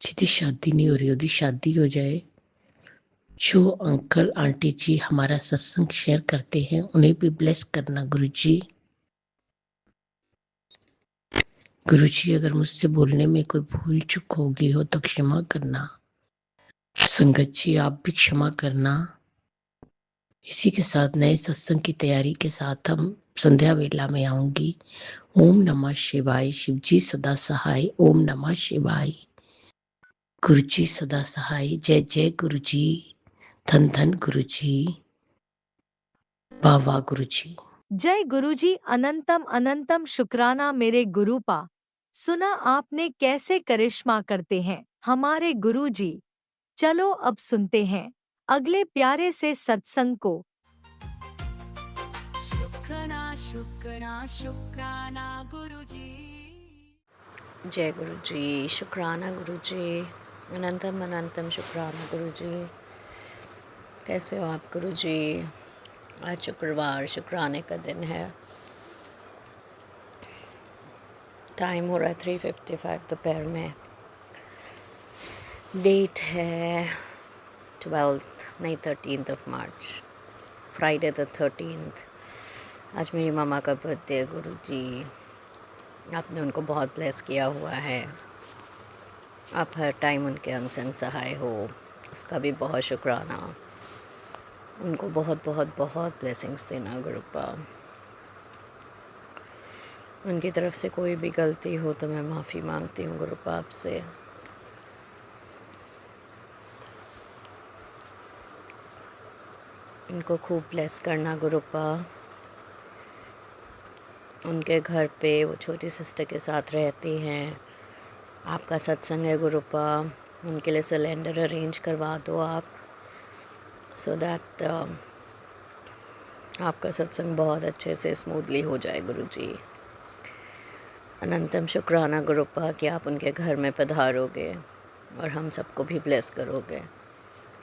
जिहदी शादी नहीं हो रही ओहदी शादी हो जाए। जो अंकल आंटी जी हमारा सत्संग शेयर करते हैं उन्हें भी ब्लेस करना। गुरुजी, गुरुजी, अगर मुझसे बोलने में कोई भूल चूक होगी हो तो क्षमा करना। संगत जी, आप भी क्षमा करना। इसी के साथ नए सत्संग की तैयारी के साथ हम संध्या वेला में आऊंगी। ओम नमः शिवाय। शिव जी सदा सहाय। ओम नमः शिवाय। गुरुजी सदा सहाय। जय जय गुरुजी। धन धन गुरुजी। वाह वाह गुरुजी। जय गुरुजी, अनंतम अनंतम शुक्राना मेरे गुरुपा। सुना आपने कैसे करिश्मा करते हैं हमारे गुरुजी। चलो अब सुनते हैं अगले प्यारे से सत्संग को। शुक्राना शुक्राना शुक्राना गुरुजी। जय गुरुजी, शुक्राना गुरुजी, अनंतम अनंतम शुक्राना गुरुजी। कैसे हो आप गुरुजी? आज शुक्रवार, शुक्राने का दिन है। टाइम हो रहा है 3:55 दोपहर में। डेट है 13th March, Friday the 13th। आज मेरी मामा का बर्थडे है गुरुजी। आपने उनको बहुत ब्लेस किया हुआ है। आप हर टाइम उनके अंग संग सहाय हो, उसका भी बहुत शुक्राना। उनको बहुत बहुत बहुत ब्लेसिंग्स देना गुरुपा। उनकी तरफ से कोई भी गलती हो तो मैं माफ़ी मांगती हूँ गुरुपा आपसे। इनको खूब ब्लेस करना गुरुपा। उनके घर पे वो छोटी सिस्टर के साथ रहती हैं। आपका सत्संग है गुरुपा, उनके लिए सिलेंडर अरेंज करवा दो आप, सो दैट आपका सत्संग बहुत अच्छे से स्मूथली हो जाए गुरुजी। अनंतम शुक्राना गुरुपा कि आप उनके घर में पधारोगे और हम सबको भी ब्लेस करोगे,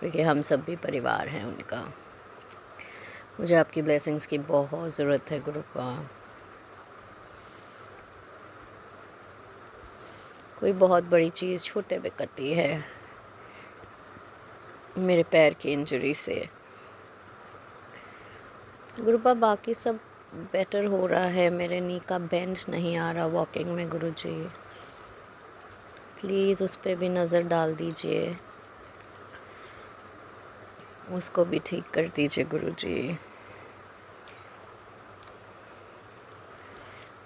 क्योंकि हम सब भी परिवार हैं उनका। मुझे आपकी ब्लेसिंग्स की बहुत ज़रूरत है गुरुपा। कोई बहुत बड़ी चीज़ छोटे पे कटी है मेरे पैर की इंजरी से गुरुपा। बाकी सब बेटर हो रहा है, मेरे नी का बेंड नहीं आ रहा वॉकिंग में गुरुजी। प्लीज़ उस पर भी नज़र डाल दीजिए, उसको भी ठीक कर दीजिए गुरुजी,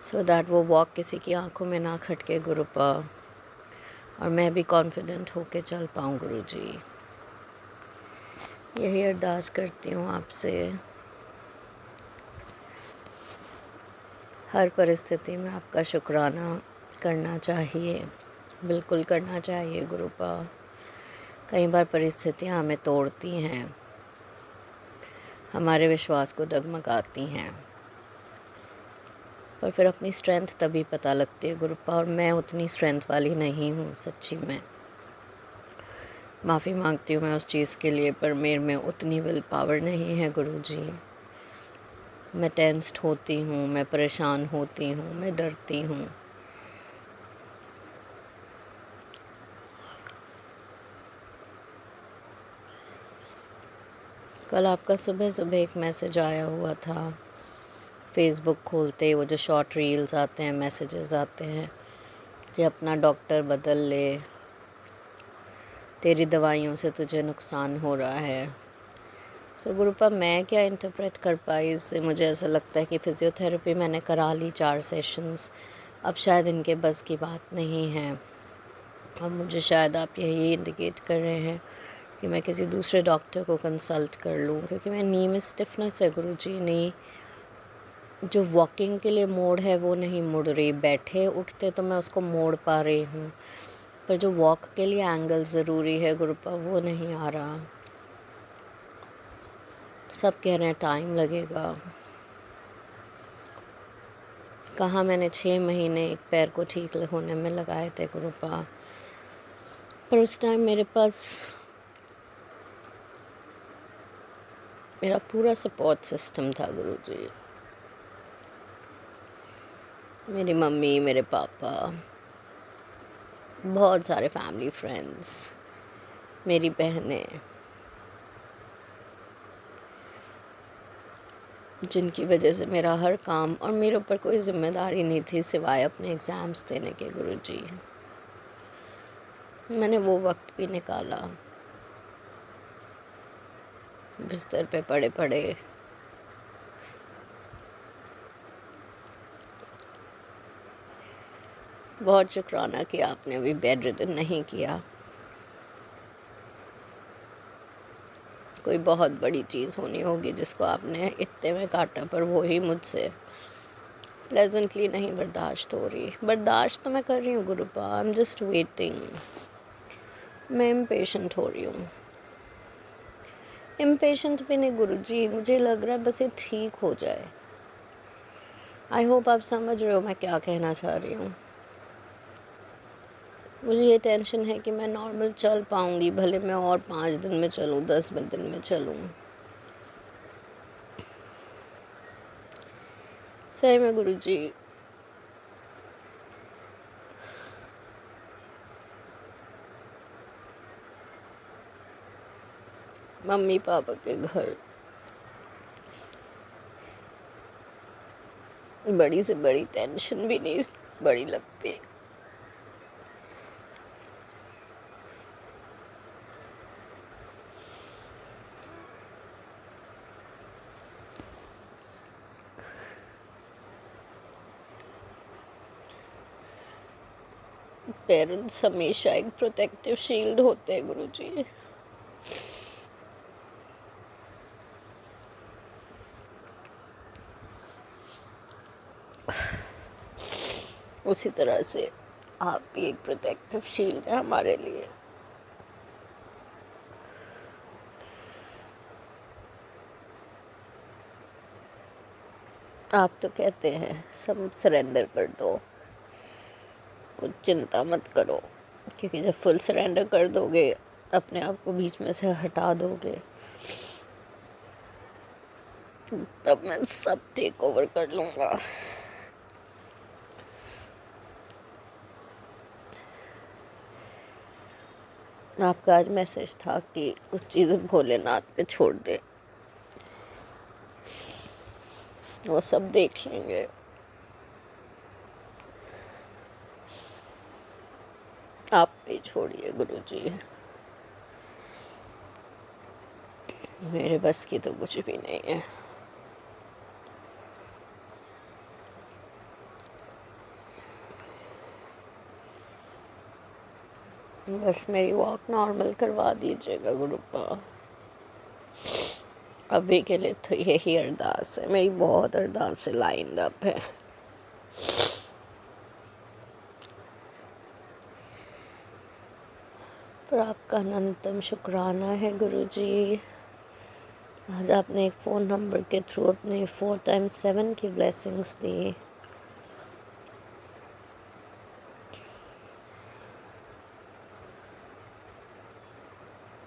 सो दैट वो वॉक किसी की आंखों में ना खटके गुरुपा, और मैं भी कॉन्फिडेंट होके चल पाऊँ गुरुजी। यही अरदास करती हूँ आपसे। हर परिस्थिति में आपका शुक्राना करना चाहिए, बिल्कुल करना चाहिए गुरुपा। कई बार परिस्थितियाँ हमें तोड़ती हैं, हमारे विश्वास को डगमगाती हैं, पर फिर अपनी स्ट्रेंथ तभी पता लगती है गुरुपा, और मैं उतनी स्ट्रेंथ वाली नहीं हूँ सच्ची में। माफ़ी मांगती हूँ मैं उस चीज़ के लिए, पर मेरे में उतनी विल पावर नहीं है गुरुजी। मैं टेंस्ड होती हूँ, मैं परेशान होती हूँ, मैं डरती हूँ। कल आपका सुबह सुबह एक मैसेज आया हुआ था, फेसबुक खोलते ही वो जो शॉर्ट रील्स आते हैं, मैसेजेस आते हैं कि अपना डॉक्टर बदल ले, तेरी दवाइयों से तुझे नुकसान हो रहा है। सो गुरुपा मैं क्या इंटरप्रेट कर पाई इससे? मुझे ऐसा लगता है कि फ़िज़ियोथेरेपी मैंने करा ली 4 सेशंस, अब शायद इनके बस की बात नहीं है। अब मुझे शायद आप यही इंडिकेट कर रहे हैं कि मैं किसी दूसरे डॉक्टर को कंसल्ट कर लूँ, क्योंकि मैं नी में स्टिफनेस है गुरुजी। नी जो वॉकिंग के लिए मोड़ है वो नहीं मुड़ रही, बैठे उठते तो मैं उसको मोड़ पा रही हूँ, पर जो वॉक के लिए एंगल ज़रूरी है गुरुपा वो नहीं आ रहा। सब कह रहे हैं टाइम लगेगा। कहाँ मैंने 6 महीने एक पैर को ठीक होने में लगाए थे गुरुपा, पर उस टाइम मेरे पास मेरा पूरा सपोर्ट सिस्टम था गुरुजी। मेरी मम्मी, मेरे पापा, बहुत सारे फैमिली फ्रेंड्स, मेरी बहनें, जिनकी वजह से मेरा हर काम, और मेरे ऊपर कोई जिम्मेदारी नहीं थी सिवाय अपने एग्ज़ाम्स देने के गुरुजी। मैंने वो वक्त भी निकाला, बिस्तर पे पड़े पड़े बहुत शुक्राना कि आपने अभी बेड रिडन नहीं किया। कोई बहुत बड़ी चीज़ होनी होगी जिसको आपने इतने में काटा, पर वो ही मुझसे प्लेजेंटली नहीं बर्दाश्त हो रही। बर्दाश्त तो मैं कर रही हूँ गुरुपा, आई एम जस्ट वेटिंग। मैं इम्पेशेंट हो रही हूँ। इम्पेशेंट भी नहीं गुरुजी, मुझे लग रहा है बस ये ठीक हो जाए। आई होप आप समझ रहे हो मैं क्या कहना चाह रही हूँ। मुझे ये टेंशन है कि मैं नॉर्मल चल पाऊँगी, भले मैं और 5 दिन में चलूँ, 10 दिन में चलूँ। सही में गुरुजी, मम्मी पापा के घर बड़ी से बड़ी टेंशन भी नहीं बड़ी लगती। पेरेंट्स हमेशा एक प्रोटेक्टिव शील्ड होते हैं गुरुजी। उसी तरह से आप भी एक प्रोटेक्टिव शील्ड है हमारे लिए। आप तो कहते हैं सब सरेंडर कर दो, कुछ चिंता मत करो, क्योंकि जब फुल सरेंडर कर दोगे, अपने आप को बीच में से हटा दोगे, तब मैं सब टेक ओवर कर लूँगा। आपका आज मैसेज था कि कुछ चीज़ें भोलेनाथ पे छोड़ दे, वो सब देख लेंगे। आप पे छोड़िए गुरुजी, मेरे बस की तो कुछ भी नहीं है। बस मेरी वॉक नॉर्मल करवा दीजिएगा गुरुपा। अभी के लिए तो यही अरदास है, मेरी बहुत अरदास लाइंड अप है। पर आपका अनंतम शुक्राना है गुरुजी, आज आपने एक फ़ोन नंबर के थ्रू अपने 4x7 की ब्लेसिंग्स दी।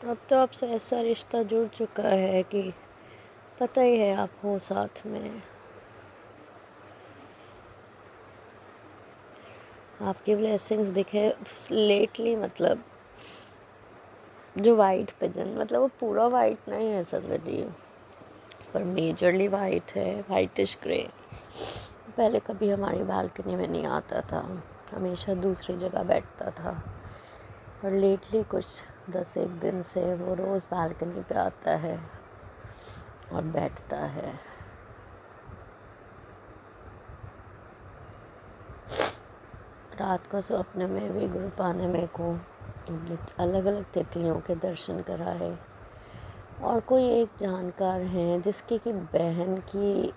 अब तो आपसे ऐसा रिश्ता जुड़ चुका है कि पता ही है आप हो साथ में। आपकी ब्लेसिंग्स दिखे लेटली, मतलब जो वाइट पिजन, मतलब वो पूरा वाइट नहीं है संगत जी, पर मेजरली वाइट है, वाइटिश ग्रे। पहले कभी हमारी बालकनी में नहीं आता था, हमेशा दूसरी जगह बैठता था, पर लेटली कुछ 10-1 दिन से वो रोज़ बालकनी पे आता है और बैठता है। रात को स्वप्न में भी गुरुपा ने मेरे को अलग अलग तितलियों के दर्शन कराए, और कोई एक जानकार हैं जिसकी कि बहन की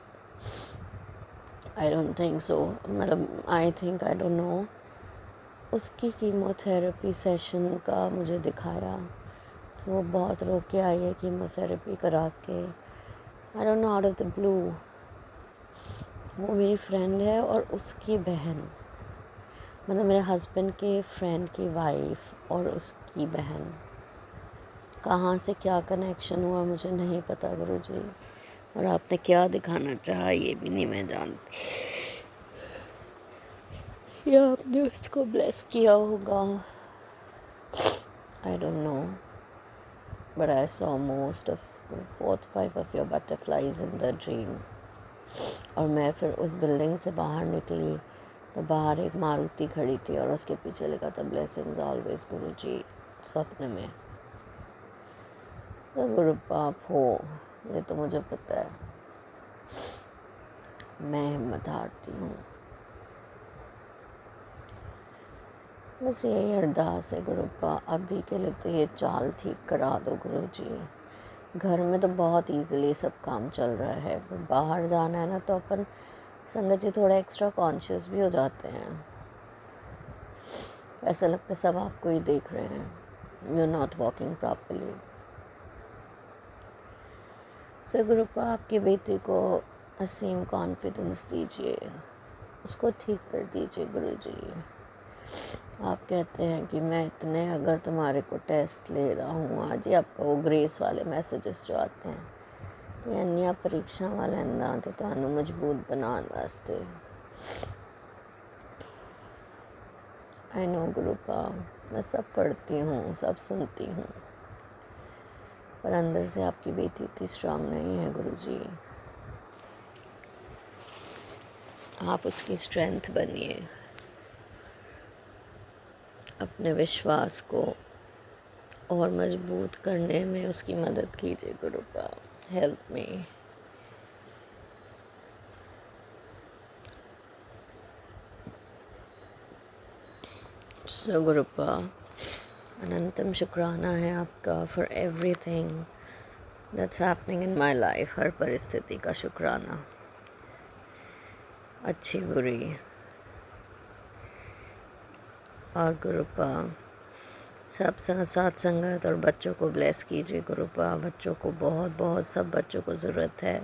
आई डोंट थिंक सो, मतलब आई डोंट नो, उसकी कीमोथेरेपी सेशन का मुझे दिखाया कि वो बहुत रो के आई है कीमोथेरेपी करा के। I don't know, out of the blue वो मेरी फ्रेंड है और उसकी बहन, मतलब मेरे हस्बैंड के फ्रेंड की वाइफ और उसकी बहन, कहाँ से क्या कनेक्शन हुआ मुझे नहीं पता गुरुजी, और आपने क्या दिखाना चाहा ये भी नहीं मैं जानती, या आपने उसको ब्लेस किया होगा, I don't know, but I saw most of 4-5 of your butterflies in the dream. और मैं फिर उस बिल्डिंग से बाहर निकली तो बाहर एक मारुति खड़ी थी और उसके पीछे लिखा था ब्लेसिंग्स ऑलवेज गुरुजी, स्वप्न में। तो गुरु पाप हो ये तो मुझे पता है, मैं हिम्मत हारती हूँ। बस यही अरदास है गुरुपा, अभी के लिए तो ये चाल ठीक करा दो गुरुजी। घर में तो बहुत इजीली सब काम चल रहा है, पर बाहर जाना है ना तो अपन संगत जी थोड़ा एक्स्ट्रा कॉन्शियस भी हो जाते हैं। ऐसा लगता है सब आपको ही देख रहे हैं, you are not walking properly. So Gurupa आपकी बेटी को असीम कॉन्फिडेंस दीजिए, उसको ठीक कर दीजिए गुरुजी। आप कहते हैं कि मैं इतने अगर तुम्हारे को टेस्ट ले रहा हूँ, आज ही आपका वो ग्रेस वाले मैसेजेस जो आते हैं, तो अन्य परीक्षा वाले तो तुहानू मजबूत बनाने वास्ते। आई नो गुरुपा, मैं सब पढ़ती हूँ, सब सुनती हूँ, पर अंदर से आपकी बेटी इतनी स्ट्रांग नहीं है गुरुजी। आप उसकी स्ट्रेंथ बनिए, अपने विश्वास को और मजबूत करने में उसकी मदद कीजिए गुरुपा, हेल्प मी। सो गुरुपा, अनंतम शुक्राना है आपका for everything that's happening in my life, हर परिस्थिति का शुक्राना, अच्छी बुरी, और गुरुपा सब साथ संगत और बच्चों को ब्लेस कीजिए गुरुपा। बच्चों को बहुत बहुत सब बच्चों को ज़रूरत है।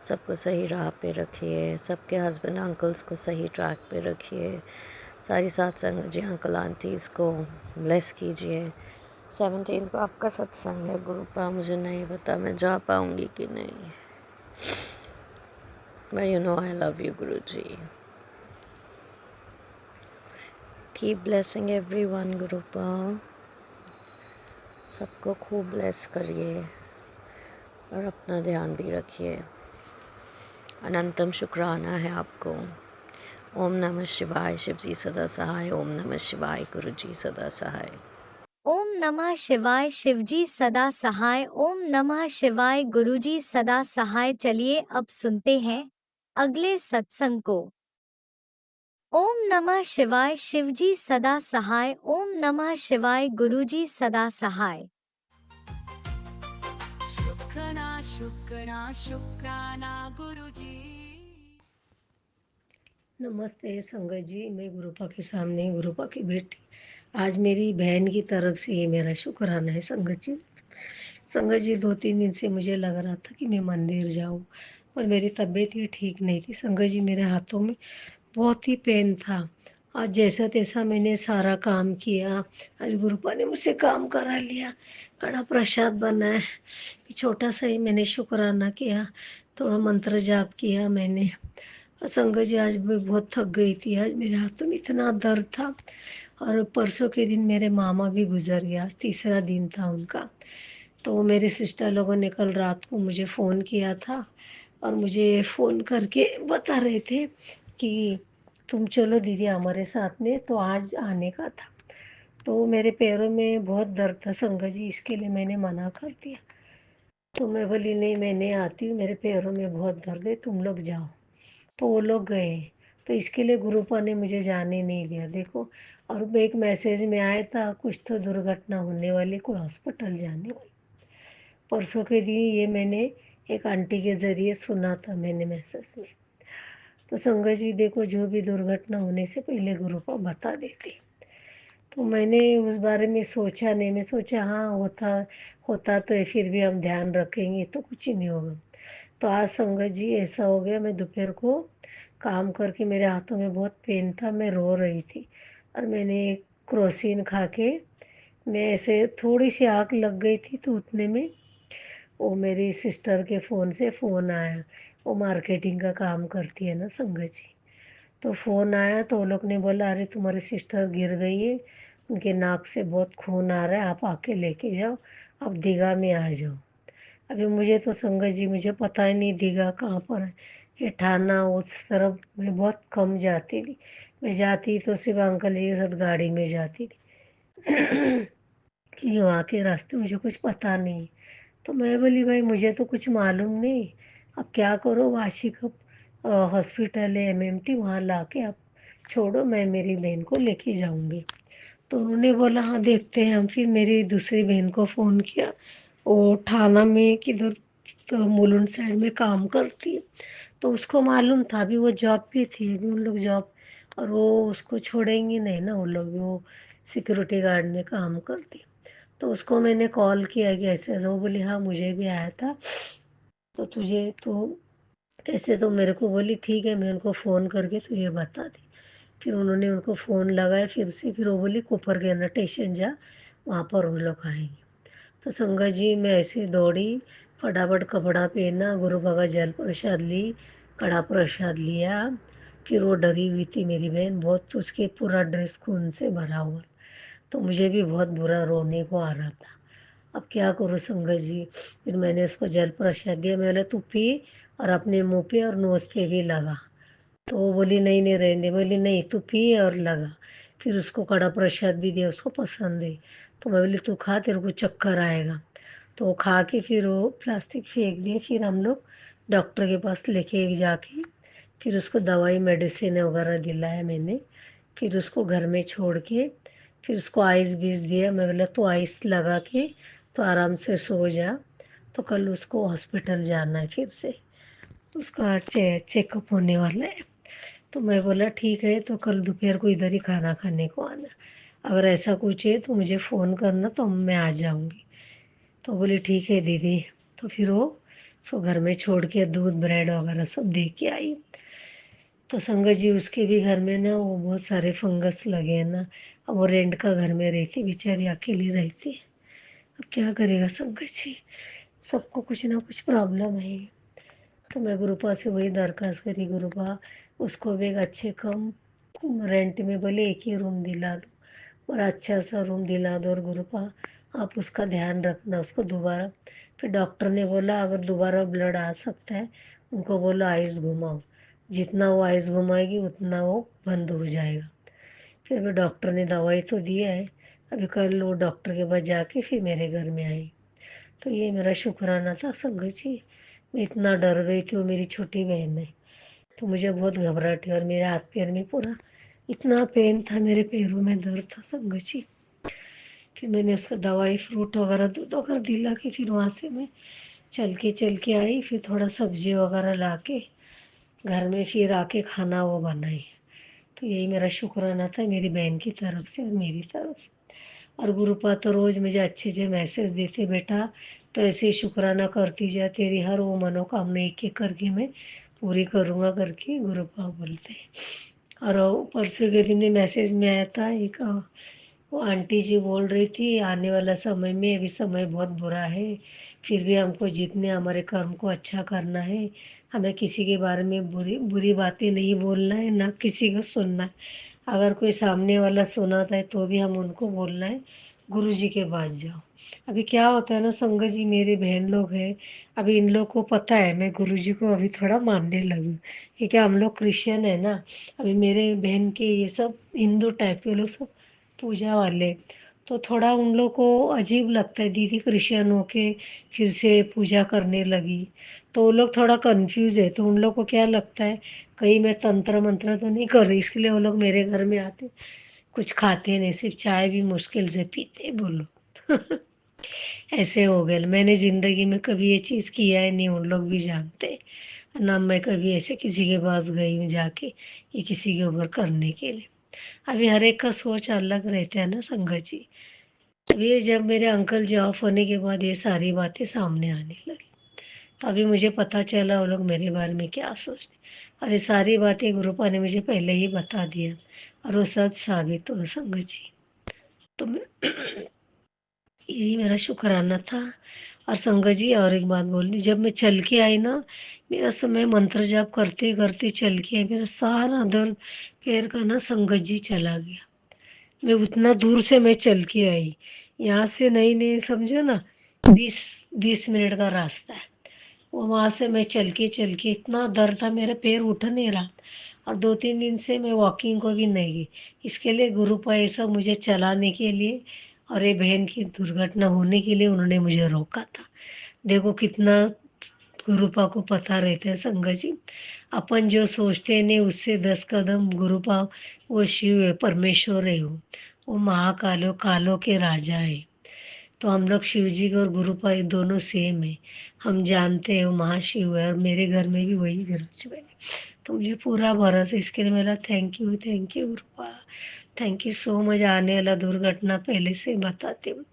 सबको सही राह पे रखिए, सबके हस्बैंड अंकल्स को सही ट्रैक पे रखिए। सारी साथ संगत जी अंकल आंटीज़ को ब्लेस कीजिए। 17 को आपका सत्संग है गुरुपा, मुझे नहीं पता मैं जा पाऊँगी कि नहीं, but you know I love you Guruji. Keep blessing everyone Gurupa, सबको खूब ब्लेस करिए और अपना ध्यान भी रखिए। अनंतम शुक्राना है आपको। ओम नमः शिवाय, शिव जी सदा सहाय। ओम नमः शिवाय, गुरु जी सदा सहाय। ओम नमः शिवाय, शिवजी सदा सहाय। ओम नमः शिवाय, गुरुजी सदा सहाय। चलिए अब सुनते हैं अगले सत्संग को। ओम नमः शिवाय, शिवजी सदा सहाय। ओम नमः शिवाय, गुरुजी सदा सहाय। शुक्राना शुक्राना शुक्राना गुरुजी। नमस्ते संगत जी, मैं गुरुपा के सामने गुरुपा की बेटी। आज मेरी बहन की तरफ से ये मेरा शुक्राना है संगत जी। संगत जी 2-3 दिन से मुझे लग रहा था कि मैं मंदिर जाऊं, पर मेरी तबीयत ही ठीक नहीं थी संगत जी। मेरे हाथों में बहुत ही पेन था। आज जैसा तैसा मैंने सारा काम किया। आज गुरुपा ने मुझसे काम करा लिया, कड़ा प्रसाद बनाया, छोटा सा ही मैंने शुक्राना किया, थोड़ा मंत्र जाप किया मैंने। संगत जी आज मैं बहुत थक गई थी। आज मेरे हाथों में इतना दर्द था। और परसों के दिन मेरे मामा भी गुजर गया, आज तीसरा दिन था उनका। तो मेरे सिस्टर लोगों ने कल रात को मुझे फ़ोन किया था और मुझे फ़ोन करके बता रहे थे कि तुम चलो दीदी हमारे साथ में, तो आज आने का था। तो मेरे पैरों में बहुत दर्द था संगत जी, इसके लिए मैंने मना कर दिया। तो मैं बोली नहीं मैं नहीं आती हूँ, मेरे पैरों में बहुत दर्द है, तुम लोग जाओ। तो वो लोग गए। तो इसके लिए गुरुपा ने मुझे जाने नहीं दिया देखो। और एक मैसेज में आया था कुछ तो दुर्घटना होने वाली, कोई हॉस्पिटल जाने वाली। परसों के दिन ये मैंने एक आंटी के ज़रिए सुना था मैंने मैसेज में। तो संगत जी देखो, जो भी दुर्घटना होने से पहले गुरुपा बता देती। तो मैंने उस बारे में सोचा नहीं, मैं सोचा हाँ होता होता तो फिर भी हम ध्यान रखेंगे तो कुछ ही नहीं होगा। तो आज संगत जी ऐसा हो गया, मैं दोपहर को काम करके मेरे हाथों में बहुत पेन था, मैं रो रही थी और मैंने एक क्रोसिन खा के मैं ऐसे थोड़ी सी आँख लग गई थी। तो उतने में वो मेरी सिस्टर के फ़ोन से फ़ोन आया। वो मार्केटिंग का काम करती है ना संगत जी। तो फ़ोन आया तो वो लोग ने बोला अरे तुम्हारी सिस्टर गिर गई है, उनके नाक से बहुत खून आ रहा है, आप आके लेके जाओ, आप दीघा में आ जाओ। अभी मुझे तो संगत जी मुझे पता ही नहीं दीघा कहाँ पर है। ये ठाना उस तरफ मैं बहुत कम जाती थी। मैं जाती तो सिर्फ अंकल जी के साथ गाड़ी में जाती थी कि वहाँ के रास्ते मुझे कुछ पता नहीं। तो मैं बोली भाई मुझे तो कुछ मालूम नहीं, अब क्या करो, वाशिक हॉस्पिटल है एमएमटी, वहाँ ला के आप छोड़ो, मैं मेरी बहन को लेके जाऊँगी। तो उन्होंने बोला हाँ देखते हैं हम। फिर मेरी दूसरी बहन को फ़ोन किया, वो ठाणा में किधर तो मुलुंड साइड में काम करती है। तो उसको मालूम था, अभी वो जॉब पे थी, अभी उन लोग जॉब, और वो उसको छोड़ेंगे नहीं ना, वो लोग वो सिक्योरिटी गार्ड में काम करती। तो उसको मैंने कॉल किया कि ऐसे ऐसे, वो बोली हाँ मुझे भी आया था, तो तुझे तो कैसे, तो मेरे को बोली ठीक है मैं उनको फ़ोन करके तुझे बता दी। फिर उन्होंने उनको फ़ोन लगाया फिर से, फिर वो बोली कोपरगैना स्टेशन जा, वहाँ पर उन लोग आएंगे। तो संगत जी मैं ऐसे दौड़ी, फटाफट कपड़ा पहना, गुरु बाबा जल प्रसाद ली, कड़ा प्रसाद लिया। फिर वो डरी हुई थी मेरी बहन बहुत, तो उसके पूरा ड्रेस खून से भरा हुआ, तो मुझे भी बहुत बुरा रोने को आ रहा था। अब क्या करूँ संगत जी। फिर मैंने उसको जल प्रसाद दिया, मैं बोला तू पी और अपने मुँह पे और नोज़ पे भी लगा। तो वो बोली नहीं नहीं रहने दे, बोली नहीं तू पी और लगा। फिर उसको कड़ा प्रसाद भी दिया, उसको पसंद है। तो मैं बोली तू खा, तेरे को चक्कर आएगा। तो वो खा के फिर वो प्लास्टिक फेंक दिए। फिर हम लोग डॉक्टर के पास लेके जाके फिर उसको दवाई मेडिसिन वगैरह दिलाया मैंने। फिर उसको घर में छोड़ के फिर उसको आइस बीस दिया। मैं बोला तो आइस लगा के तो आराम से सो जा, तो कल उसको हॉस्पिटल जाना है, फिर से उसका चेकअप होने वाला है। तो मैं बोला ठीक है, तो कल दोपहर को इधर ही खाना खाने को आना, अगर ऐसा कुछ है तो मुझे फ़ोन करना, तो मैं आ जाऊँगी। तो बोली ठीक है दीदी। तो फिर वो उसको घर में छोड़ के दूध ब्रेड वगैरह सब दे के आई। तो संगत जी उसके भी घर में ना वो बहुत सारे फंगस लगे हैं ना। अब वो रेंट का घर में रहती, बेचारी अकेली रहती है। अब क्या करेगा संगत जी, सबको कुछ ना कुछ प्रॉब्लम है। तो मैं गुरुपा से वही दरख्वास्त करी, गुरुपा उसको भी एक अच्छे कम रेंट में भले एक ही रूम दिला दो, और अच्छा सा रूम दिला दो, और गुरुपा आप उसका ध्यान रखना उसको दोबारा। फिर डॉक्टर ने बोला अगर दोबारा ब्लड आ सकता है, उनको बोलो आइस घुमाओ, जितना वो आइस घुमाएगी उतना वो बंद हो जाएगा। फिर भी डॉक्टर ने दवाई तो दिया है, अभी कल वो डॉक्टर के पास जाके फिर मेरे घर में आई। तो ये मेरा शुक्राना था संगत जी। मैं इतना डर गई थी, वो मेरी छोटी बहन है, तो मुझे बहुत घबराहट है, और मेरे हाथ पैर में पूरा इतना पेन था, मेरे पैरों में दर्द था संगत जी। फिर मैंने उसका दवाई फ्रूट वगैरह दूध वगैरह दिला के फिर वहाँ से मैं चल के आई। फिर थोड़ा सब्जी वगैरह ला के घर में फिर आके खाना वो बनाई। तो यही मेरा शुक्राना था मेरी बहन की तरफ से और मेरी तरफ से। और गुरुपा तो रोज़ मुझे अच्छे अच्छे मैसेज देते, बेटा तो ऐसे ही शुक्राना करती जा, तेरी हर वो मनोकामना एक एक करके मैं पूरी करूँगा करके गुरुपा बोलते। और परसों के दिन मैसेज में आया था एक, वो आंटी जी बोल रही थी आने वाला समय में, अभी समय बहुत बुरा है, फिर भी हमको जितने हमारे कर्म को अच्छा करना है, हमें किसी के बारे में बुरी बुरी बातें नहीं बोलना है, ना किसी को सुनना है। अगर कोई सामने वाला सुनाता है तो भी हम उनको बोलना है गुरु जी के पास जाओ। अभी क्या होता है ना संगत जी, मेरे बहन लोग हैं, अभी इन लोग को पता है मैं गुरु जी को अभी थोड़ा मानने लगी, क्योंकि हम लोग क्रिश्चियन है ना। अभी मेरे बहन के ये सब हिंदू टाइप के लोग सब पूजा वाले, तो थोड़ा उन लोग को अजीब लगता है, दीदी क्रिश्चियन होके फिर से पूजा करने लगी, तो वो लोग थोड़ा कंफ्यूज है। तो उन लोग को क्या लगता है कहीं मैं तंत्र मंत्र तो नहीं कर रही, इसलिए वो लोग मेरे घर में आते, कुछ खाते नहीं, सिर्फ चाय भी मुश्किल से पीते बोलो। ऐसे हो गए। मैंने ज़िंदगी में कभी ये चीज़ किया है नहीं, उन लोग भी जानते हैं ना, मैं कभी ऐसे किसी के पास गई हूँ जाके ये किसी के ऊपर करने के लिए। अभी हर एक का सोच अलग रहता है ना संगत जी। अभी जब मेरे अंकल जी ऑफ होने के बाद ये सारी बातें सामने आने लगी, तो अभी मुझे पता चला वो लोग मेरे बारे में क्या सोचते। और ये सारी बातें गुरुपा ने मुझे पहले ही बता दिया, और वो सच साबित हुआ संगत जी। तो यही मेरा शुक्राना था। और संगत जी और एक बात बोलनी, जब मैं चल के आई ना, मेरा समय मंत्र जाप करते करते चल के आई, मेरा सारा दर्द पैर का ना संगत जी चला गया। मैं उतना दूर से मैं चल के आई, यहाँ से नहीं समझो ना, 20 मिनट का रास्ता है। वो वहाँ से मैं चल के इतना दर्द था, मेरा पैर उठ नहीं रहा। और 2-3 दिन से मैं वॉकिंग को भी नहीं गई, इसके लिए गुरुपा ये सब मुझे चलाने के लिए और ये बहन की दुर्घटना होने के लिए उन्होंने मुझे रोका था। देखो कितना गुरुपा को पता रहता है संगत जी। अपन जो सोचते हैं नहीं, उससे 10 कदम गुरुपा, वो शिव है, परमेश्वर है, वो महाकालो कालों के राजा है। तो हम लोग शिव जी और गुरुपा ये दोनों सेम है, हम जानते हैं वो महाशिव है, और मेरे घर में भी वही विराजमान है। तो मुझे पूरा भरोसा, इसके लिए मेरा thank you गुरुपा, thank you so much. आने वाला दुर्घटना पहले से बताती हूँ,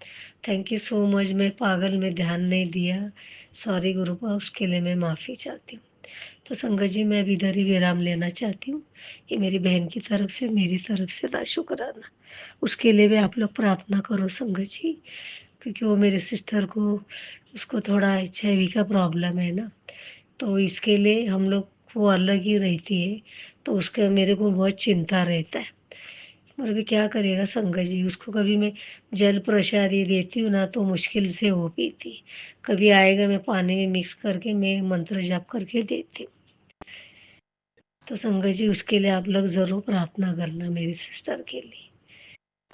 थैंक यू सो मच। मैं पागल में ध्यान नहीं दिया, सॉरी गुरुपा, उसके लिए मैं माफ़ी चाहती हूँ। तो संगत जी मैं अब इधर ही विराम लेना चाहती हूँ। ये मेरी बहन की तरफ से, मेरी तरफ से ना शुक्राना, उसके लिए भी आप लोग प्रार्थना करो संगत जी, क्योंकि वो मेरे सिस्टर को, उसको थोड़ा HIV का प्रॉब्लम है ना, तो इसके लिए हम लोग, वो अलग ही रहती है, तो उसका मेरे को बहुत चिंता रहता है। और अभी क्या करेगा संगत जी, उसको कभी मैं जल प्रसादी देती हूँ ना तो मुश्किल से हो पीती, कभी आएगा मैं पानी में मिक्स करके मैं मंत्र जाप करके देती हूँ। तो संगत जी उसके लिए आप लोग ज़रूर प्रार्थना करना मेरी सिस्टर के लिए।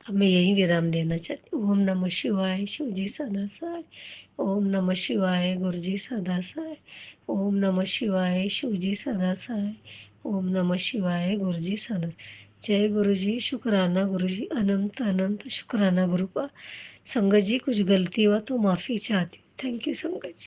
अब मैं यही विराम लेना चाहती हूँ। ओम नमः शिवाय, शिव जी सदा सहाय। ओम नमः शिवाय, गुरु जी सदा सहाय। ओम नमः शिवाय, शिव जी सदा सहाय। ओम नमः शिवाय, गुरु जी सदा। जय गुरु जी, शुक्राना गुरु जी, अनंत अनंत शुक्राना गुरुपा। संगत जी कुछ गलती हुआ तो माफ़ी चाहती हूँ। थैंक यू संगत जी।